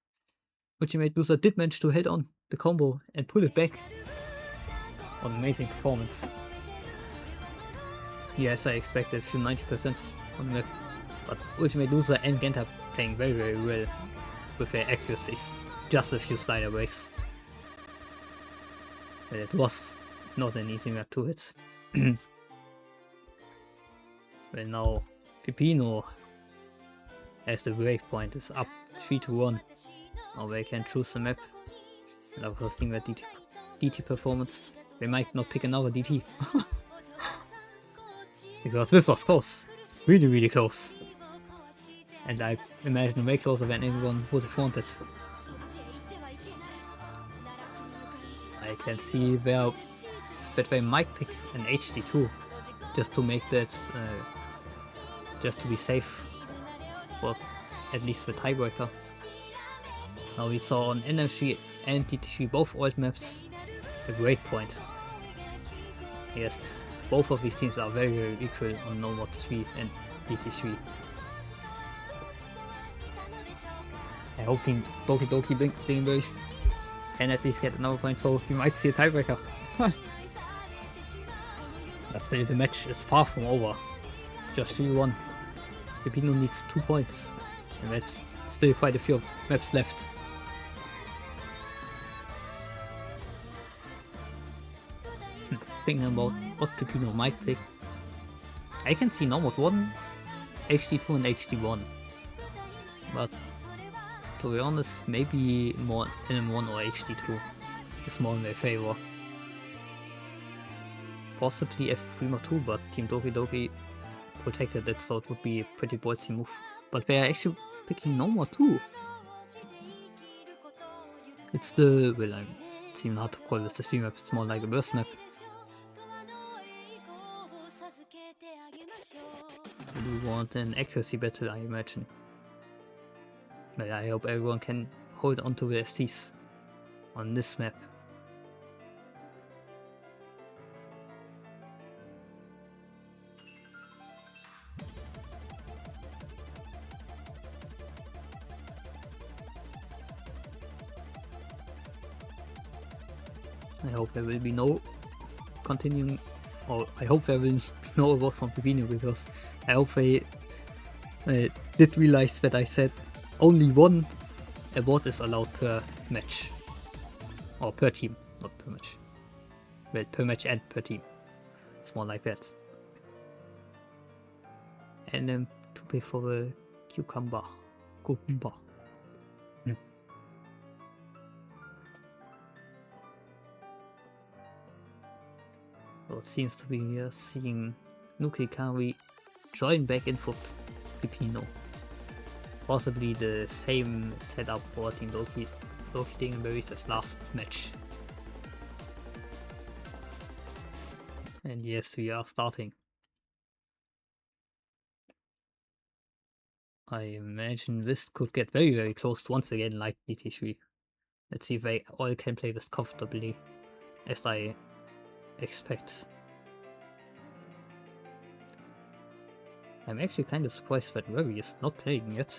Ultimate Loser did manage to hit on the combo and pull it back. An amazing performance. Yes, I expected a few 90% on the map, but Ultimate Loser and Genta playing very, very well with their accuracies. Just a few slider breaks. But it was not an easy map to hit. Well, now Pipino, as the breakpoint is up 3-1. Now they can choose the map. And I was seeing that DT performance. They might not pick another DT. Because this was close. Really, really close. And I imagine way closer than anyone would have wanted. I can see that they might pick an HD2 just to make that, just to be safe for at least the tiebreaker. Now we saw on NG and DT3 both old maps a breakpoint. Yes, both of these teams are very, very equal on No Mod 3 and DT3. I hope Team Doki Doki Dingleberries can at least get another point, so we might see a tiebreaker. But still, the match is far from over. It's just 3-1. Pipino needs 2 points, and that's still quite a few maps left. Thinking about what Pipino might pick. I can see No Mod 1, HD2 and HD1. But to be honest, maybe more LM1 or HD2 is more in their favor. Possibly F3 or 2, but Team Doki Doki protected it, so it would be a pretty ballsy move. But they are actually picking No Mod 2. It's the, well, it's even hard to call this a stream map, it's more like a burst map. I do want an accuracy battle, I imagine. But I hope everyone can hold on to their Cs on this map. I hope there will be no continuing, or I hope there will be no award from Pipino, because I hope they did realize that I said only one award is allowed per match. Or per team, not per match. Well, per match and per team. It's more like that. And then to pick for the cucumber. Well, it seems to be we are seeing Nuki Kari join back in for Pipino. Possibly the same setup for Team Doki Dingleberries as last match. And yes, we are starting. I imagine this could get very, very close once again, like DT3. Let's see if they all can play this comfortably, as I expect. I'm actually kind of surprised that Rary is not playing yet.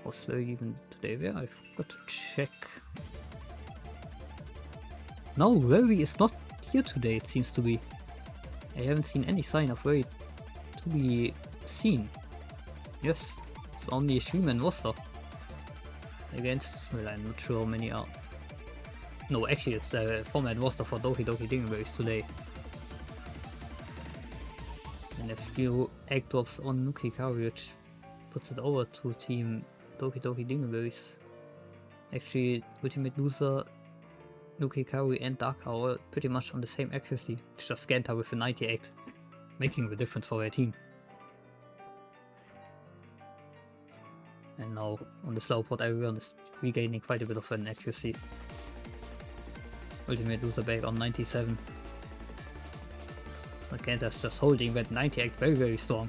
Was very even today there? I forgot to check. No, Very is not here today, it seems to be. I haven't seen any sign of Very to be seen. Yes, it's only a 3-man roster. Against, well, I'm not sure how many are. No, actually it's the 4-man roster for Doki Dingleberries today. And a few egg drops on Nuki Kari, which puts it over to team Doki Dingleberries. Actually, Ultimate Loser, Nuki Kari and Dark are all pretty much on the same accuracy. It's just Ganta with a 98, making the difference for their team. And now on the slow pot, everyone is regaining quite a bit of an accuracy. Ultimate Loser back on 97. But Ganta's just holding that 98 very strong.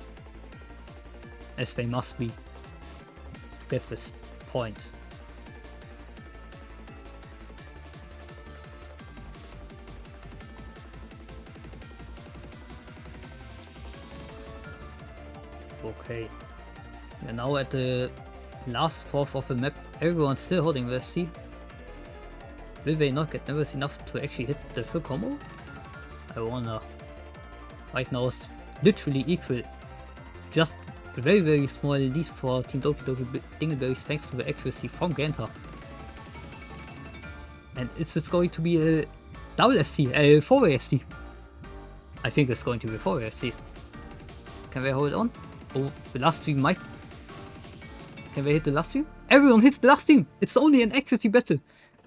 As they must be to get this point. Okay. We're now at the last fourth of the map. Everyone's still holding the SC. Will they not get nervous enough to actually hit the full combo? I wonder. Right now it's literally equal. Just a very small lead for Team Doki Dingleberries thanks to the accuracy from Ganta. And it's just going to be a double SC, a 4-way SC. I think it's going to be a 4-way SC. Can they hold on? Oh, the last stream might... Can they hit the last stream? Everyone hits the last stream! It's only an accuracy battle!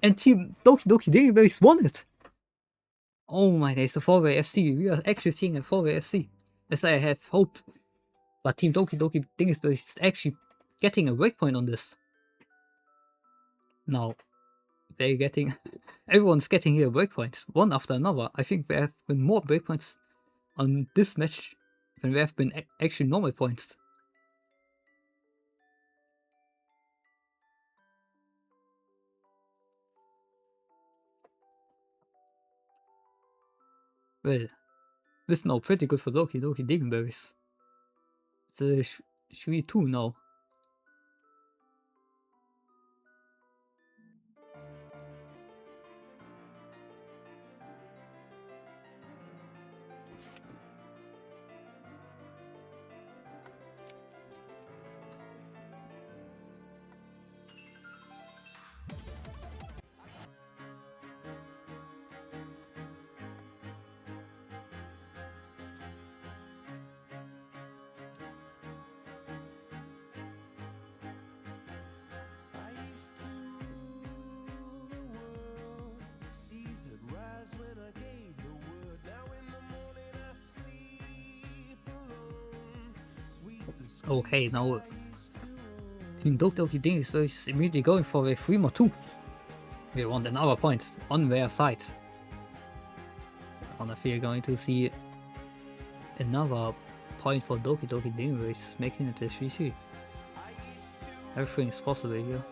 And Team Doki Dingleberries won it! Oh my days, a 4-way FC. We are actually seeing a 4-way FC. As I have hoped. But Team Doki Dingleberries is actually getting a breakpoint on this. Now, they're getting... Everyone's getting here breakpoints, one after another. I think there have been more breakpoints on this match than there have been actually normal points. Well, this is now pretty good for Doki Dingleberries. It's a 3-2 now. Okay, now Team Doki Dingleberries is immediately going for a 3-2. We want another point on their side. I wonder if we are going to see another point for Doki Dingleberries, making it a 3-3. Everything is possible here.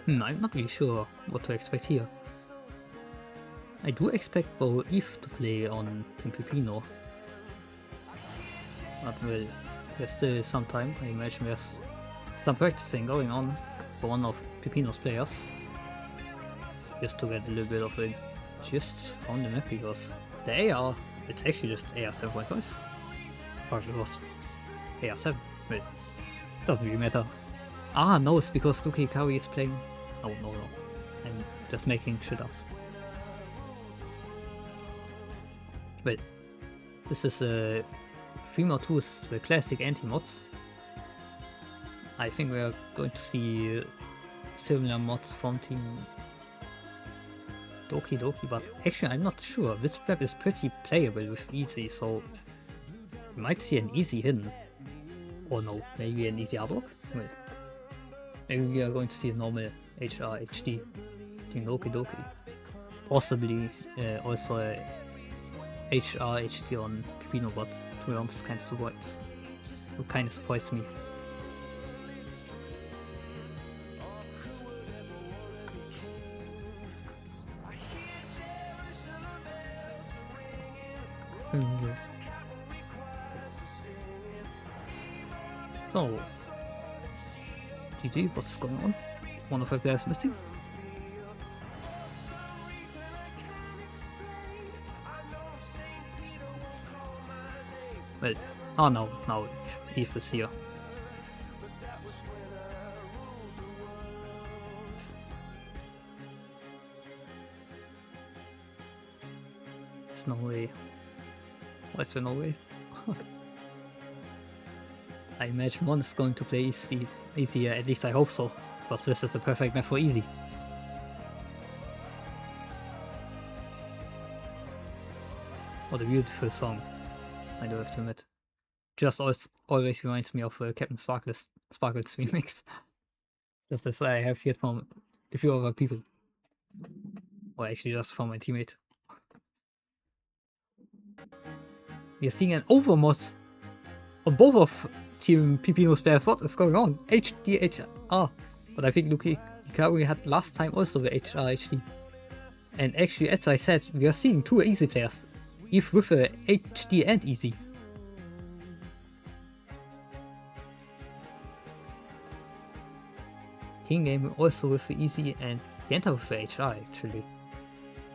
I'm not really sure what to expect here. I do expect though Eve to play on Team Pipino. But well, there's still some time. I imagine there's some practicing going on for one of Pipino's players. Just to get a little bit of a gist from the map, because the AR, it's actually just AR 7.5. Or it was AR 7. Wait, doesn't really matter. Ah, no, it's because Nuki Kari is playing. Oh, no. I'm just making shit up. Wait, this is a 3-2 is the classic anti-mod. I think we are going to see similar mods from Team Doki, but actually I'm not sure. This map is pretty playable with easy, so we might see an easy hidden. Or no, maybe an easy hardlock? Wait. Maybe we are going to see a normal HR HD Team Doki. Possibly also a HR HD on Pipino, but to be honest, kind of surprised. It kind of surprised me. So, GG, what's going on? One of our players missing. Well, oh no, now Eve is here. There's no way. Why is there no way? I imagine one is going to play easier, at least I hope so, because this is a perfect map for easy. What a beautiful song, I do have to admit. Just always reminds me of Captain Sparkle's remix. Just as I have heard from a few other people. Or actually just from my teammate. We are seeing an overmod on both of Team Pipino's players. What is going on? HDHR. But I think Luki Hikaru had last time also the HRHD. And actually, as I said, we are seeing two easy players. Eve with a HD and easy. King Game also with the easy and Genta with the HR actually.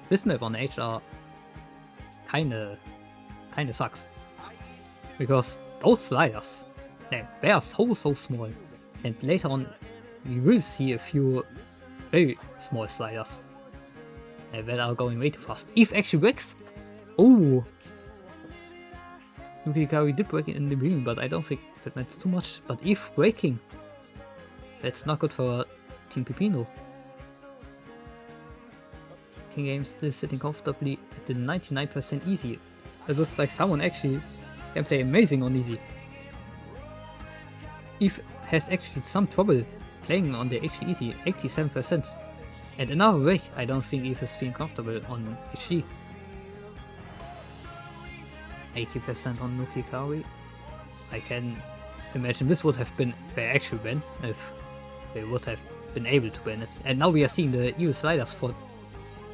This map on HR kinda sucks. Because those sliders, they are so small. And later on we will see a few very small sliders that are going way too fast. Eve actually breaks. Oh! Yuki Hikaru did break it in the beginning, but I don't think that matters too much. But Eve breaking, that's not good for Team Pipino. King Game still sitting comfortably at the 99% easy. It looks like someone actually can play amazing on easy. Eve has actually some trouble playing on the HD easy, 87%. And another break, I don't think Eve is feeling comfortable on HD. 80% on Yuki Hikaru. I can imagine this would have been their actual win if they would have been able to win it. And now we are seeing the EU sliders for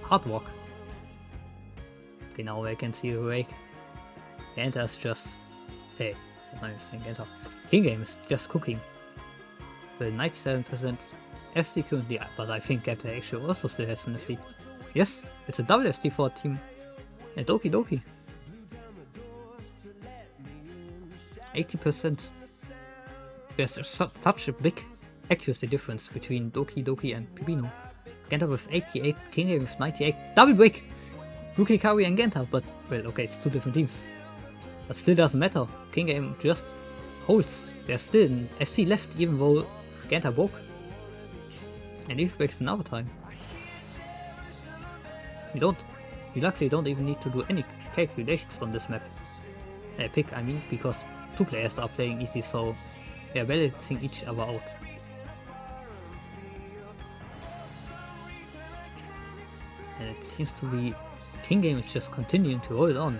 hard walk. Okay, now I can see the rake. Genta is just... Hey, I'm not saying Genta. King Game is just cooking. With 97% FC currently, but I think Genta actually also still has an FC. Yes, it's a double SD for team. And Doki. 80%. There's such a big accuracy difference between Doki and Pipino. Genta with 88, King Game with 98. Double break! Yuki Hikaru and Genta, but well, okay, it's two different teams. But still doesn't matter. King Game just holds. There's still an FC left, even though Genta broke. And Eve breaks another time. We luckily don't even need to do any calculations on this map. Pick, I mean, because two players are playing easy, so they are balancing each other out. And it seems to be King Game is just continuing to hold on.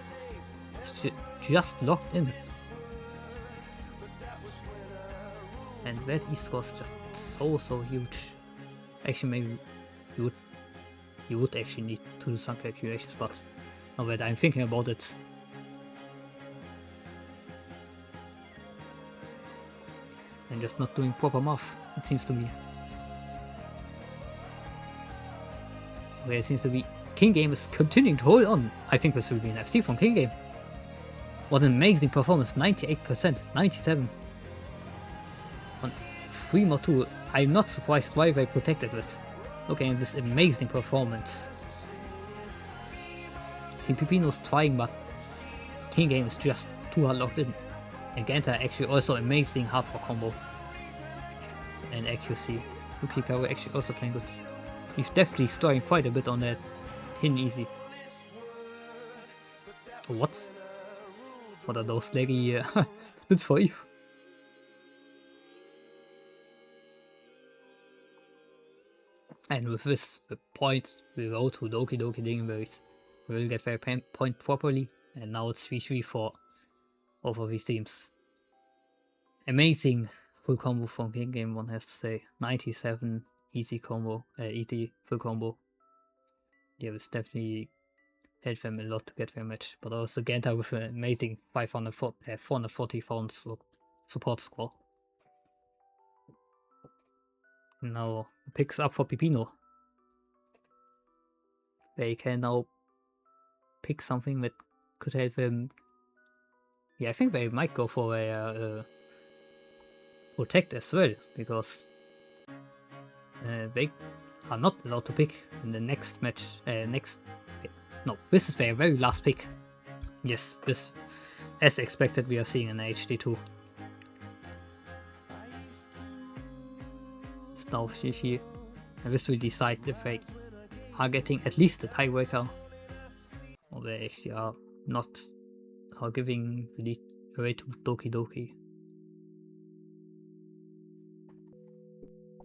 It's just locked in. And that E-score is just so huge. Actually, maybe you would actually need to do some calculations, but now that I'm thinking about it, I'm just not doing proper math, it seems to me. Okay, it seems to be King Game is continuing to hold on. I think this will be an FC from King Game. What an amazing performance, 98%, 97%. On 3 more 2, I'm not surprised why they protected this. Looking at this amazing performance. Team Pipino's trying, but King Game is just too hard locked in. And Genta actually also amazing hardcore combo. And accuracy. Yuki Hikaru actually also playing good. He's definitely storing quite a bit on that hidden easy. What are those laggy spins for Eve? And with this, the point will go to Doki Dingleberries. We will get their point properly, and now it's 3-3 for both of these teams. Amazing full combo from King Game, one has to say. 97 easy combo, easy full combo. Yeah, it's definitely helped them a lot to get their match. But also Genta with an amazing 440,000 support score. Now picks up for Pipino. They can now pick something that could help them. Yeah, I think they might go for a protect as well, because they are not allowed to pick in the next match. No, this is their very last pick. Yes, this, as expected, we are seeing an HD2. It's now Shishi, and this will decide if they are getting at least a tiebreaker, or they actually are not, are giving the lead away to Doki.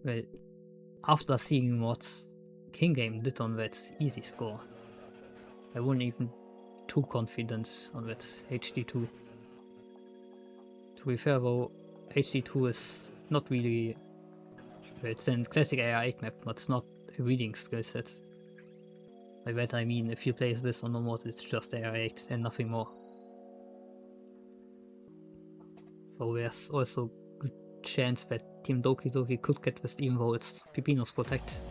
Well, after seeing what King Game did on that easy score, I wasn't even too confident on that HD2. To be fair though, HD2 is not really, it's a classic AR8 map, but it's not a reading skill set. By that I mean, if you play this on normal, it's just AR8 and nothing more. So there's also a good chance that Team Doki could get this even though it's Pipino's protect.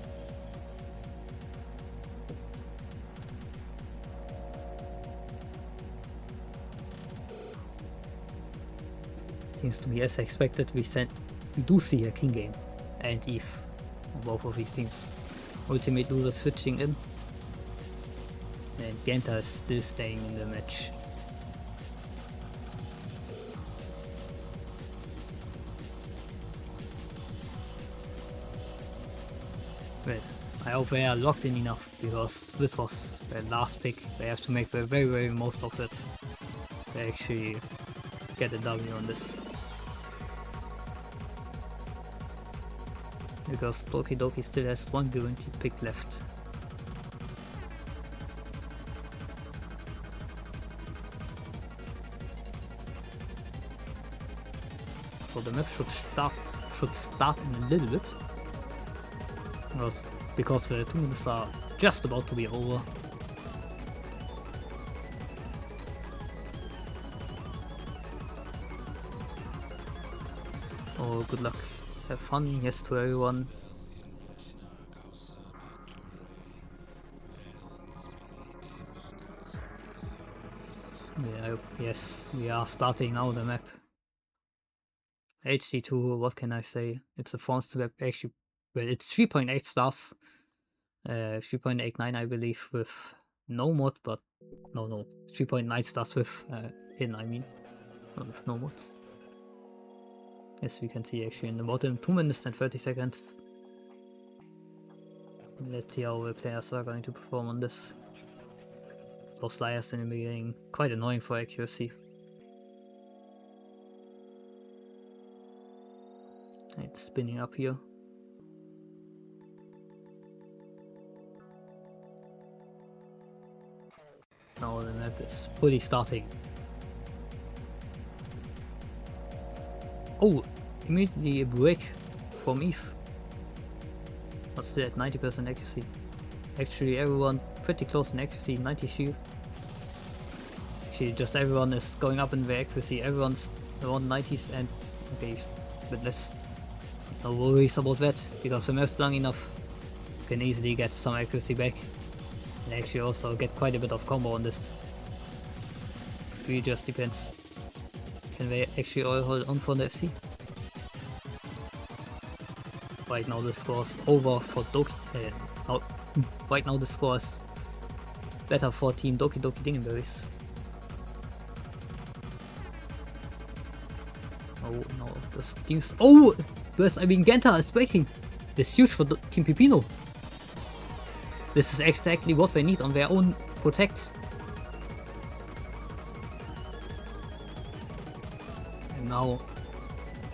Seems to be as expected, we do see a King Game and Eve on both of these teams. Ultimate loser switching in, and Genta is still staying in the match. Well, I hope they are locked in enough, because this was their last pick. They have to make the very most of it to actually get a W on this. Because Doki still has one guaranteed pick left. So the map should start in a little bit. Because the 2 minutes are just about to be over. Oh, good luck. Have fun, yes to everyone. Yeah, yes, we are starting now the map. HD2, what can I say? It's a fast map, actually. Well, it's 3.8 stars. 3.89 I believe with no mod, but no, 3.9 stars with in, I mean, not with no mod. Yes, we can see actually in the bottom 2 minutes and 30 seconds. Let's see how the players are going to perform on this. Those sliders in the beginning, quite annoying for accuracy. It's spinning up here. Now the map is fully starting. Oh, immediately a break from Eve. But still at 90% accuracy. Actually everyone pretty close in accuracy, 90 shield. Actually just everyone is going up in their accuracy, everyone's around 90s and okay, a bit less. No worries about that, because the map's long enough, you can easily get some accuracy back. And actually also get quite a bit of combo on this. It really just depends. Can they actually all hold on for the FC? Right now the score is over for Doki. Right now the score is better for Team Doki Dingleberries. Oh no, this team's. Oh! Yes, I mean Genta is breaking. This is huge for Team Pipino. This is exactly what they need on their own protect. And now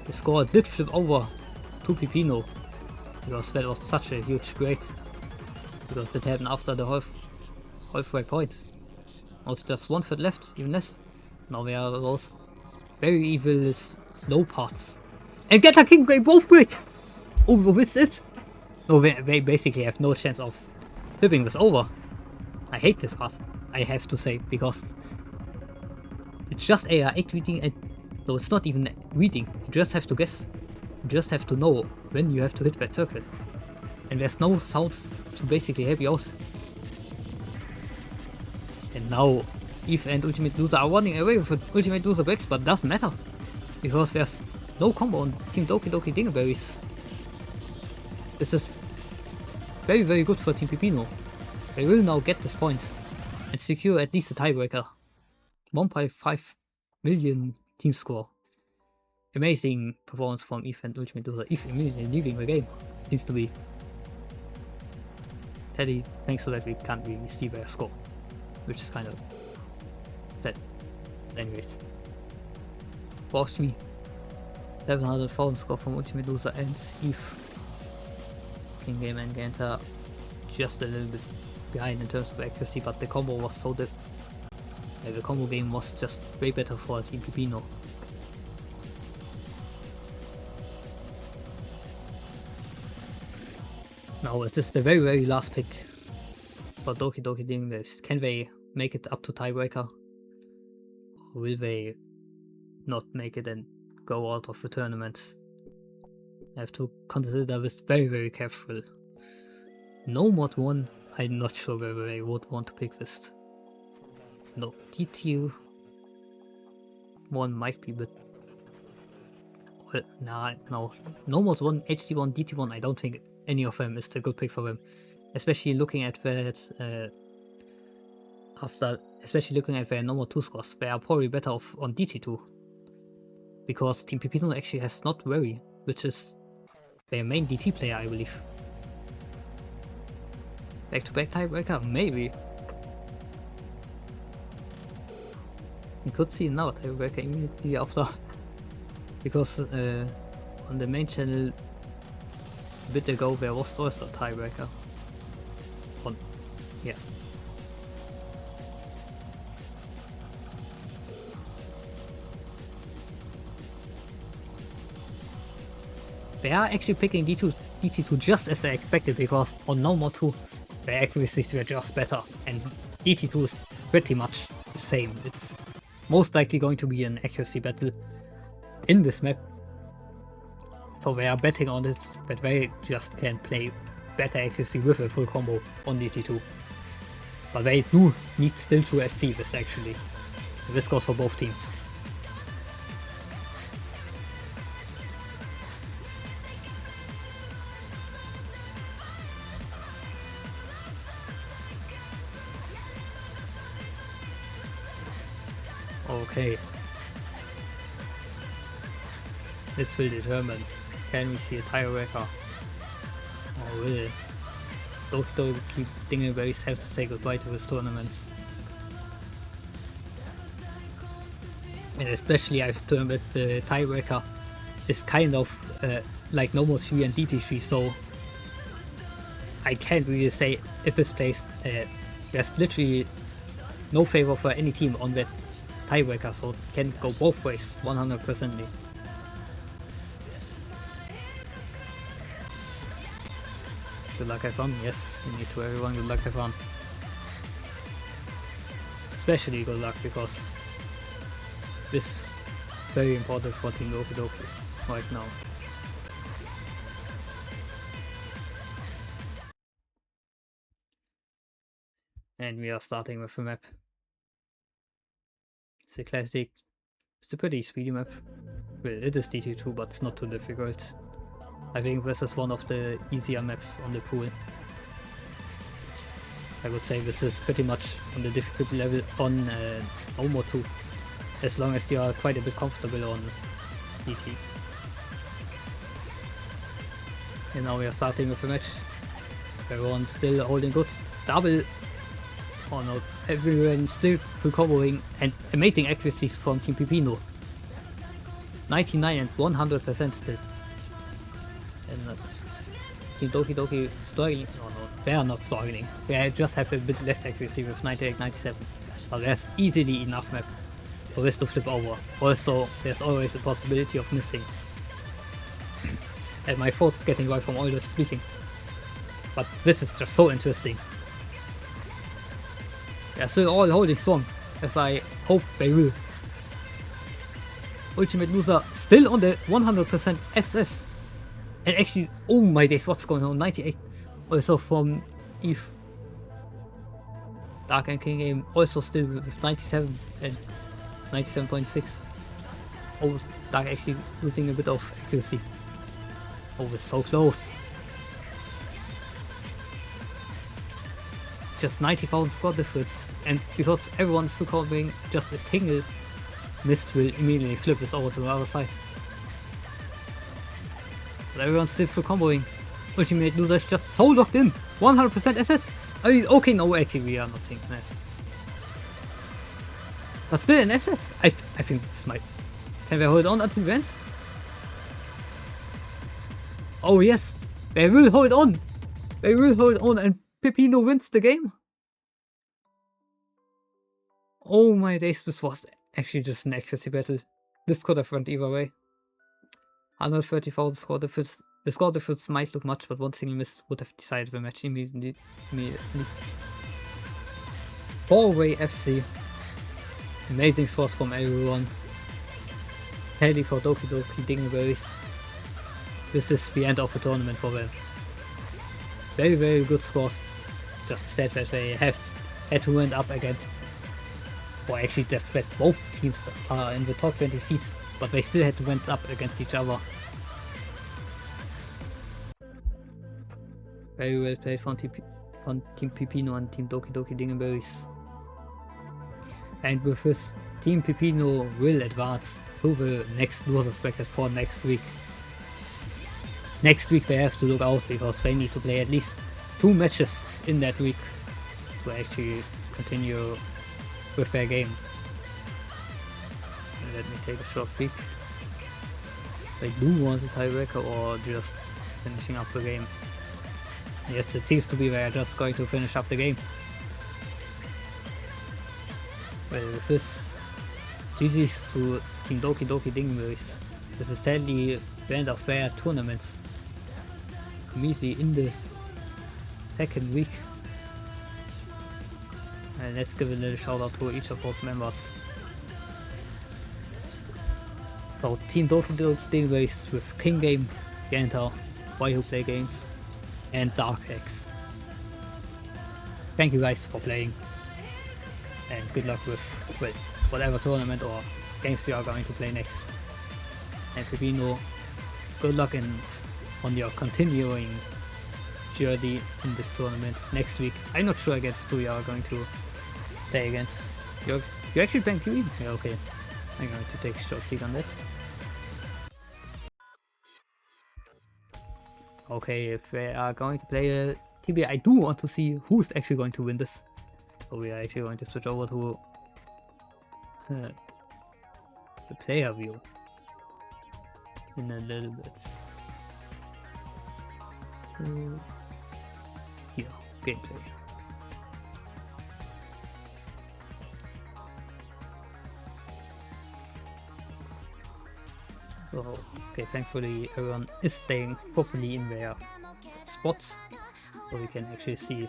the score did flip over to Pipino, because that was such a huge break. Because it happened after the halfway point. Now it's just 1 third left, even less. Now they are those very evil low parts. And get a king, they both break! Oh, that's it? No, they basically have no chance of flipping this over. I hate this part, I have to say, because it's just AR8 reading and... No, it's not even reading, you just have to guess. You just have to know when you have to hit that circle. And there's no sounds to basically help you out. And now Eve and Ultimate Loser are running away with Ultimate Loser breaks, but doesn't matter. Because there's no combo on Team Doki Dingleberries. This is very, very good for Team Pipino. They will now get this point and secure at least a tiebreaker. 1.5 million team score. Amazing performance from Eve and Ultimate Loser. Eve immediately leaving the game. Seems to be. Teddy, thanks so that we can't really see their score. Which is kind of sad. Anyways. 4-3. 700,000 score from Ultimate Loser and Eve. King Game and Ganta just a little bit behind in terms of accuracy, but the combo was so the combo game was just way better for Team Pipino. Now this is the very, very last pick for Doki Dingleberries. Can they make it up to tiebreaker? Or will they not make it and go out of the tournament? I have to consider this very, very careful. No mod 1, I'm not sure whether I would want to pick this. No, DT1 might be, but... Well, nah, no. No mod 1, HD1, DT1, I don't think any of them is a good pick for them. Especially looking at that... especially looking at their normal 2 scores, they are probably better off on DT2. Because Team Pipino actually has not Very, which is their main DT player, I believe. Back-to-back tiebreaker? Maybe. You could see another tiebreaker immediately after. Because on the main channel a bit ago there was also a tiebreaker. Yeah. They are actually picking DT2 just as I expected, because on No More 2 their accuracies were just better, and DT2 is pretty much the same. It's most likely going to be an accuracy battle in this map. So they are betting on it, but they just can play better accuracy with a full combo on DT2. But they do need still to see this actually. This goes for both teams. Okay. This will determine, can we see a tiebreaker? Or will Doki Dingleberries have to say goodbye to this tournament? And especially I've termed it the tiebreaker is kind of like No More 3 and DT3, so I can't really say if it's placed. There's literally no favor for any team on that tiebreaker, so it can go both ways 100%. Good luck, have fun. Yes, you need to everyone good luck, have fun. Especially good luck, because this is very important for Team Doki right now. And we are starting with the map. It's a classic. It's a pretty speedy map. Well, it is DT2, but it's not too difficult. I think this is one of the easier maps on the pool. I would say this is pretty much on the difficulty level on No More 2, as long as you are quite a bit comfortable on DT. And now we are starting with the match. Everyone's still holding good. Double. Oh no, everyone still recovering, and amazing accuracies from Team Pipino. 99 and 100% still. And Team Doki struggling. Oh no, they are not struggling. They just have a bit less accuracy with 98, 97. But there's easily enough map for this to flip over. Also, there's always a possibility of missing. And my thoughts getting away from all this speaking. But this is just so interesting. They're still all holding strong, as I hope they will. Ultimate Loser still on the 100% SS. And actually, oh my days, what's going on? 98. Also from Eve. Dark and King Game also still with 97 and 97.6. Oh, Dark actually losing a bit of accuracy. Oh, it's so close. Just 90,000 score difference. And because everyone's still covering just a single mist will immediately flip this over to the other side. But everyone's still full comboing. Ultimate Loser is just so locked in. 100% SS. I mean, okay, no, actually we are not seeing an S. But still an SS. I think this might. Can we hold on until the end? Oh yes, they will hold on. They will hold on and Pipino wins the game. Oh my days, this was actually just an accuracy battle. This could have went either way. 130,000 score difference. The score difference might look much, but one single miss would have decided the match immediately. 4-way FC. Amazing scores from everyone. Heavy for Doki Dingleberries. This is the end of the tournament for them. Very, very good scores. Just sad that they have had to end up against, or actually just that both teams are in the top 20 seeds, but they still had to end up against each other. Very well played from Team Pipino and Team Doki Dingleberries. And with this, Team Pipino will advance to the next losers bracket for next week. Next week they have to look out because they need to play at least 2 matches in that week to actually continue with their game. And let me take a short peek. They do want a tiebreaker or just finishing up the game. Yes, it seems to be they are just going to finish up the game. Well, with this, GG's to Team Doki Dingleberries. This is sadly the end of their tournament. Immediately in this second week. And let's give a little shout out to each of those members. So Team Doki Dingleberries with King Game, Ganta, Who Play Games, and Dark X. Thank you guys for playing. And good luck with, well, whatever tournament or games you are going to play next. And Pipino, good luck on your continuing journey in this tournament next week. I'm not sure against who you are going to play against. You're actually playing TV? Yeah, okay. I'm going to take a short peek on that. Okay, if they are going to play a TB, I do want to see who's actually going to win this. So we are actually going to switch over to the player view in a little bit. Here, gameplay. So, okay, thankfully everyone is staying properly in their spots, so we can actually see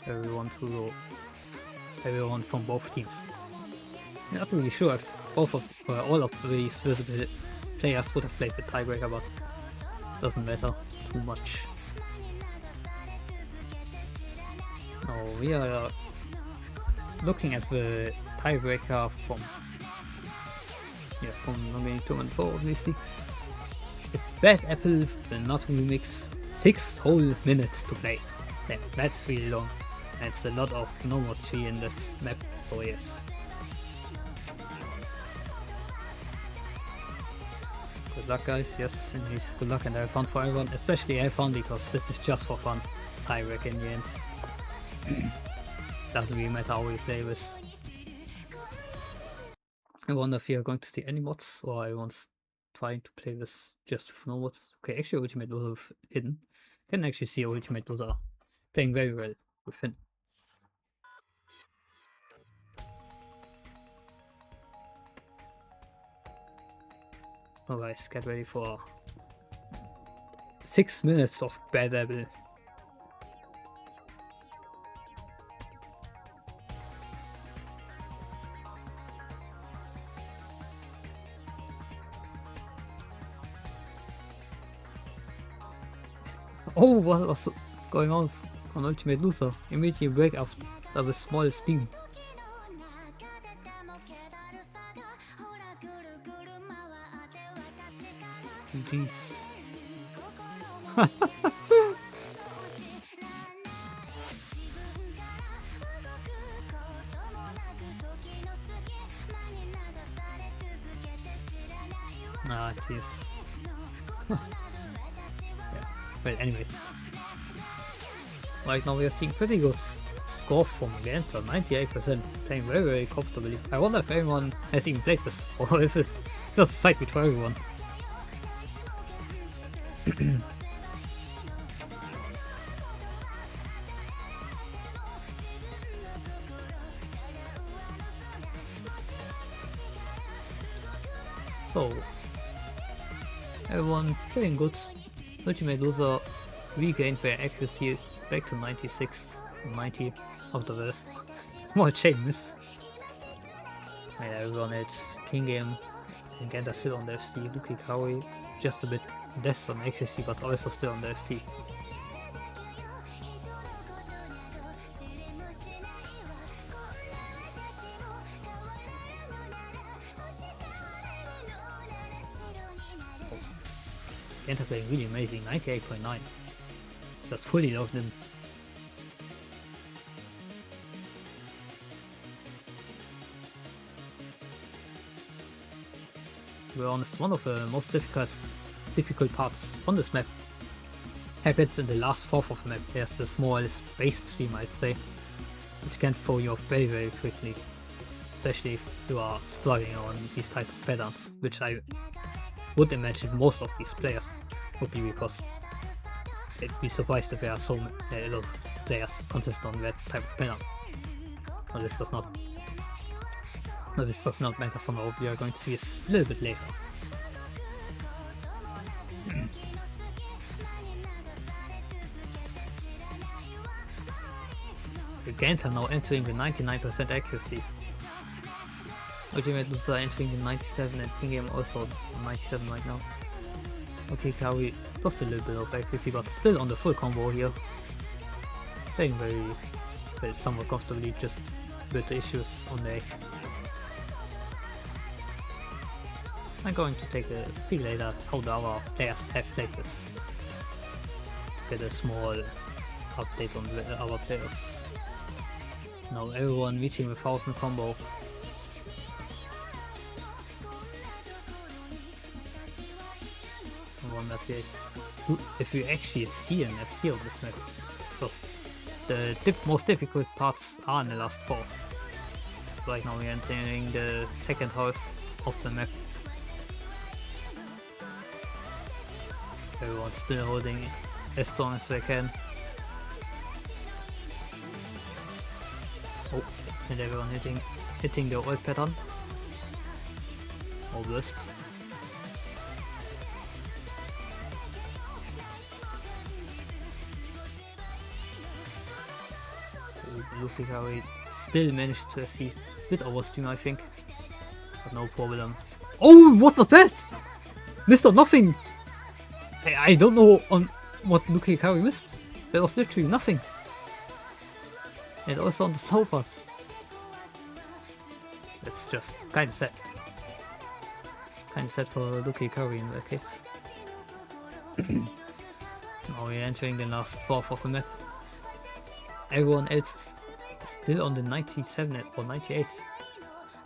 everyone from both teams. I'm not really sure if all of these visible players would have played with tiebreaker, but doesn't matter too much. Now we are looking at the tiebreaker from non-gaming tournament 4, obviously. It's Bad Apple will not remix 6 whole minutes to play. Yeah, that's really long. And it's a lot of normal 3 in this map, so yes. Good luck guys, yes indeed, good luck and have fun for everyone, especially have fun because this is just for fun. Tiebreaker in the end. Doesn't really matter how we play with. I wonder if you are going to see any mods or everyone's trying to play this just with no mods. Okay, actually Ultimate Loser with hidden. Can actually see Ultimate Loser playing very well with hidden. Oh guys, get ready for 6 minutes of bad level. Oh, what was going on Ultimate Loser? Immediately break after the small steam. Jeez. Ah, jeez. Yeah. Well, anyways. Right now we are seeing pretty good score from Ganta, 98%, playing very, very comfortably. I wonder if anyone has even played this, or if it's just a side beat for everyone. So, everyone playing good. Ultimate Loser regained their accuracy back to 96 from 90 after the small chain miss. Yeah, everyone else, King Game and Genta still on the ST, Luki Kawi just a bit less on accuracy but also still on the ST. Genta playing really amazing, 98.9. Just fully locked in. To be honest, one of the most difficult parts on this map happens in the last fourth of the map. There's the small space stream, I'd say, which can throw you off very, very quickly, especially if you are struggling on these types of patterns, which I would imagine most of these players would be, because I'd be surprised if there are so a lot of players consistent on that type of pattern. No, this does not matter for now. We are going to see this a little bit later. The Ganta now entering the 99% accuracy. Ultimate Loser entering the 97 and King Game also 97 right now. Okay, Kawi lost a little bit of accuracy but still on the full combo here. Playing very well, somewhat comfortably, just with issues on the egg. I'm going to take a peek later at how the other players have played this. Get a small update on the other players. Now everyone reaching the 1000 combo. One that if you actually see an SC on this map, because the most difficult parts are in the last 4. Right now we're entering the second half of the map. Everyone's still holding as strong as they can. Oh, and everyone hitting the old pattern. Or burst. Looking how he still managed to see a bit overstream, I think. But no problem. Oh, what was that? Mr. Nothing! I don't know on what Luki Kari missed. There was literally nothing. And also on the slow pass. That's just kinda sad. Kinda sad for Luki Kari in that case. Now we're entering the last fourth of the map. Everyone else still on the 97 or 98.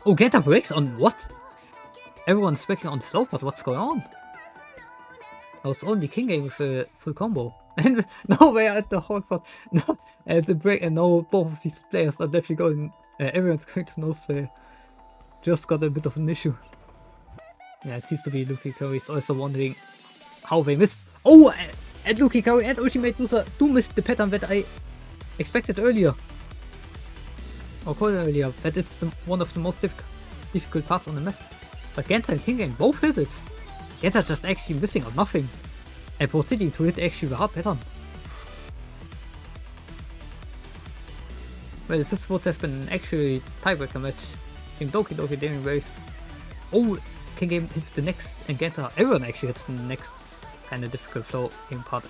Oh, Genta breaks on what? Everyone's breaking on slow, but what's going on? Now it's only King Game with a full combo. And now we are at the whole part. Now at the break, and now both of these players are definitely going. Everyone's going to know they just got a bit of an issue. Yeah, it seems to be Luki Curry is also wondering how they missed. Oh, and Luki Curry and Ultimate Loser do miss the pattern that I expected earlier. Or called earlier, that it's one of the most difficult parts on the map. But Genta and King Game both hit it. Genta just actually missing on nothing and proceeding to hit actually the hard pattern. Well, this would have been actually tiebreaker match. Team Doki Doki Dingleberries. Oh, King Game hits the next, and Genta, everyone actually hits the next kind of difficult flow aim part.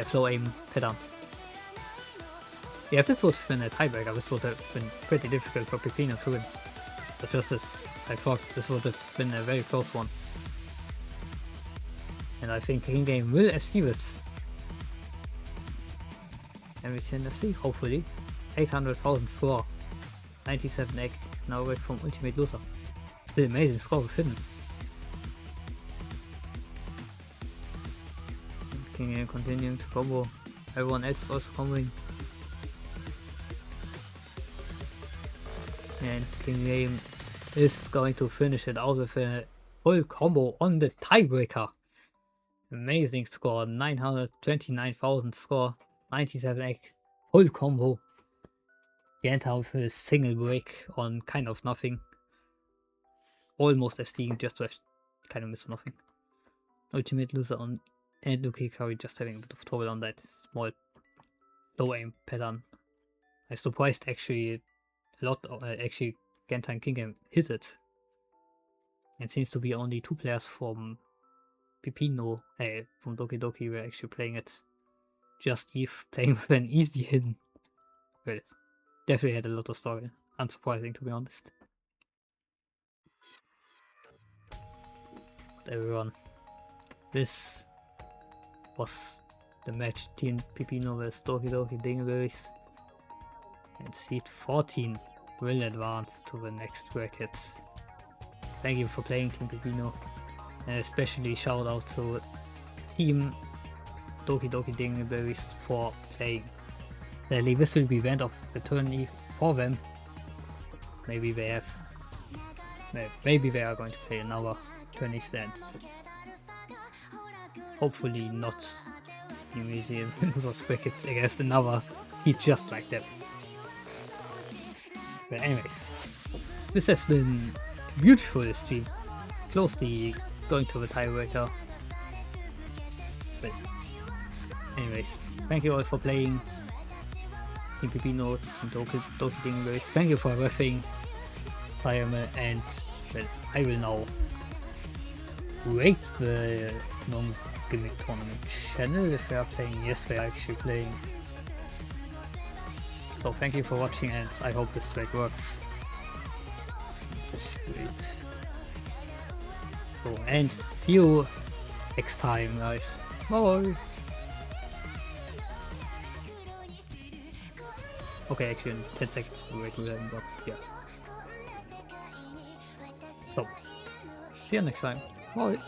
Flow aim pattern. Yeah, if this would have been a tiebreaker, this would have been pretty difficult for Pipino to win. But just as I thought, this would have been a very close one. And I think King Game will achieve this. And we can see, hopefully. 800,000 score. 97 egg, now away from Ultimate Loser. Still amazing score with him. King Game continuing to combo. Everyone else is also comboing. And King Game is going to finish it out with a full combo on the tiebreaker. Amazing score, 929,000 score, 97 egg, full combo. Genta with a single break on kind of nothing. Almost as Steam, just to have kind of missed nothing. Ultimate Loser on and Doki Curry just having a bit of trouble on that small low aim pattern. I surprised actually a lot, actually Genta and King Game hit it. And seems to be only 2 players from Pipino, from Doki Doki were actually playing it. Just Eve playing with an easy hidden. Well, definitely had a lot of story. Unsurprising, to be honest. But everyone, this was the match. Team Pipino vs Doki Doki Dingleberries. And seed 14 will advance to the next bracket. Thank you for playing, Team Pipino. And especially shout out to Team Doki Doki Dingleberries for playing. Sadly, this will be the end of the tourney for them. Maybe they have, maybe they are going to play another tourney stand. Hopefully not New Museum Losers Bracket against another team just like them. But anyways, this has been a beautiful stream. Closely going to the tiebreaker. But anyways, thank you all for playing. Team Pipino, Team Doki Dingleberries. Thank you for refereeing Fireman, and well, I will now rate the non-gimmick tournament channel if they are playing. Yes, they are actually playing. So thank you for watching, and I hope this rate works. So, and see you next time, guys. Bye. Okay, actually in 10 seconds we'll wait to that inbox, yeah. So, see you next time. Bye.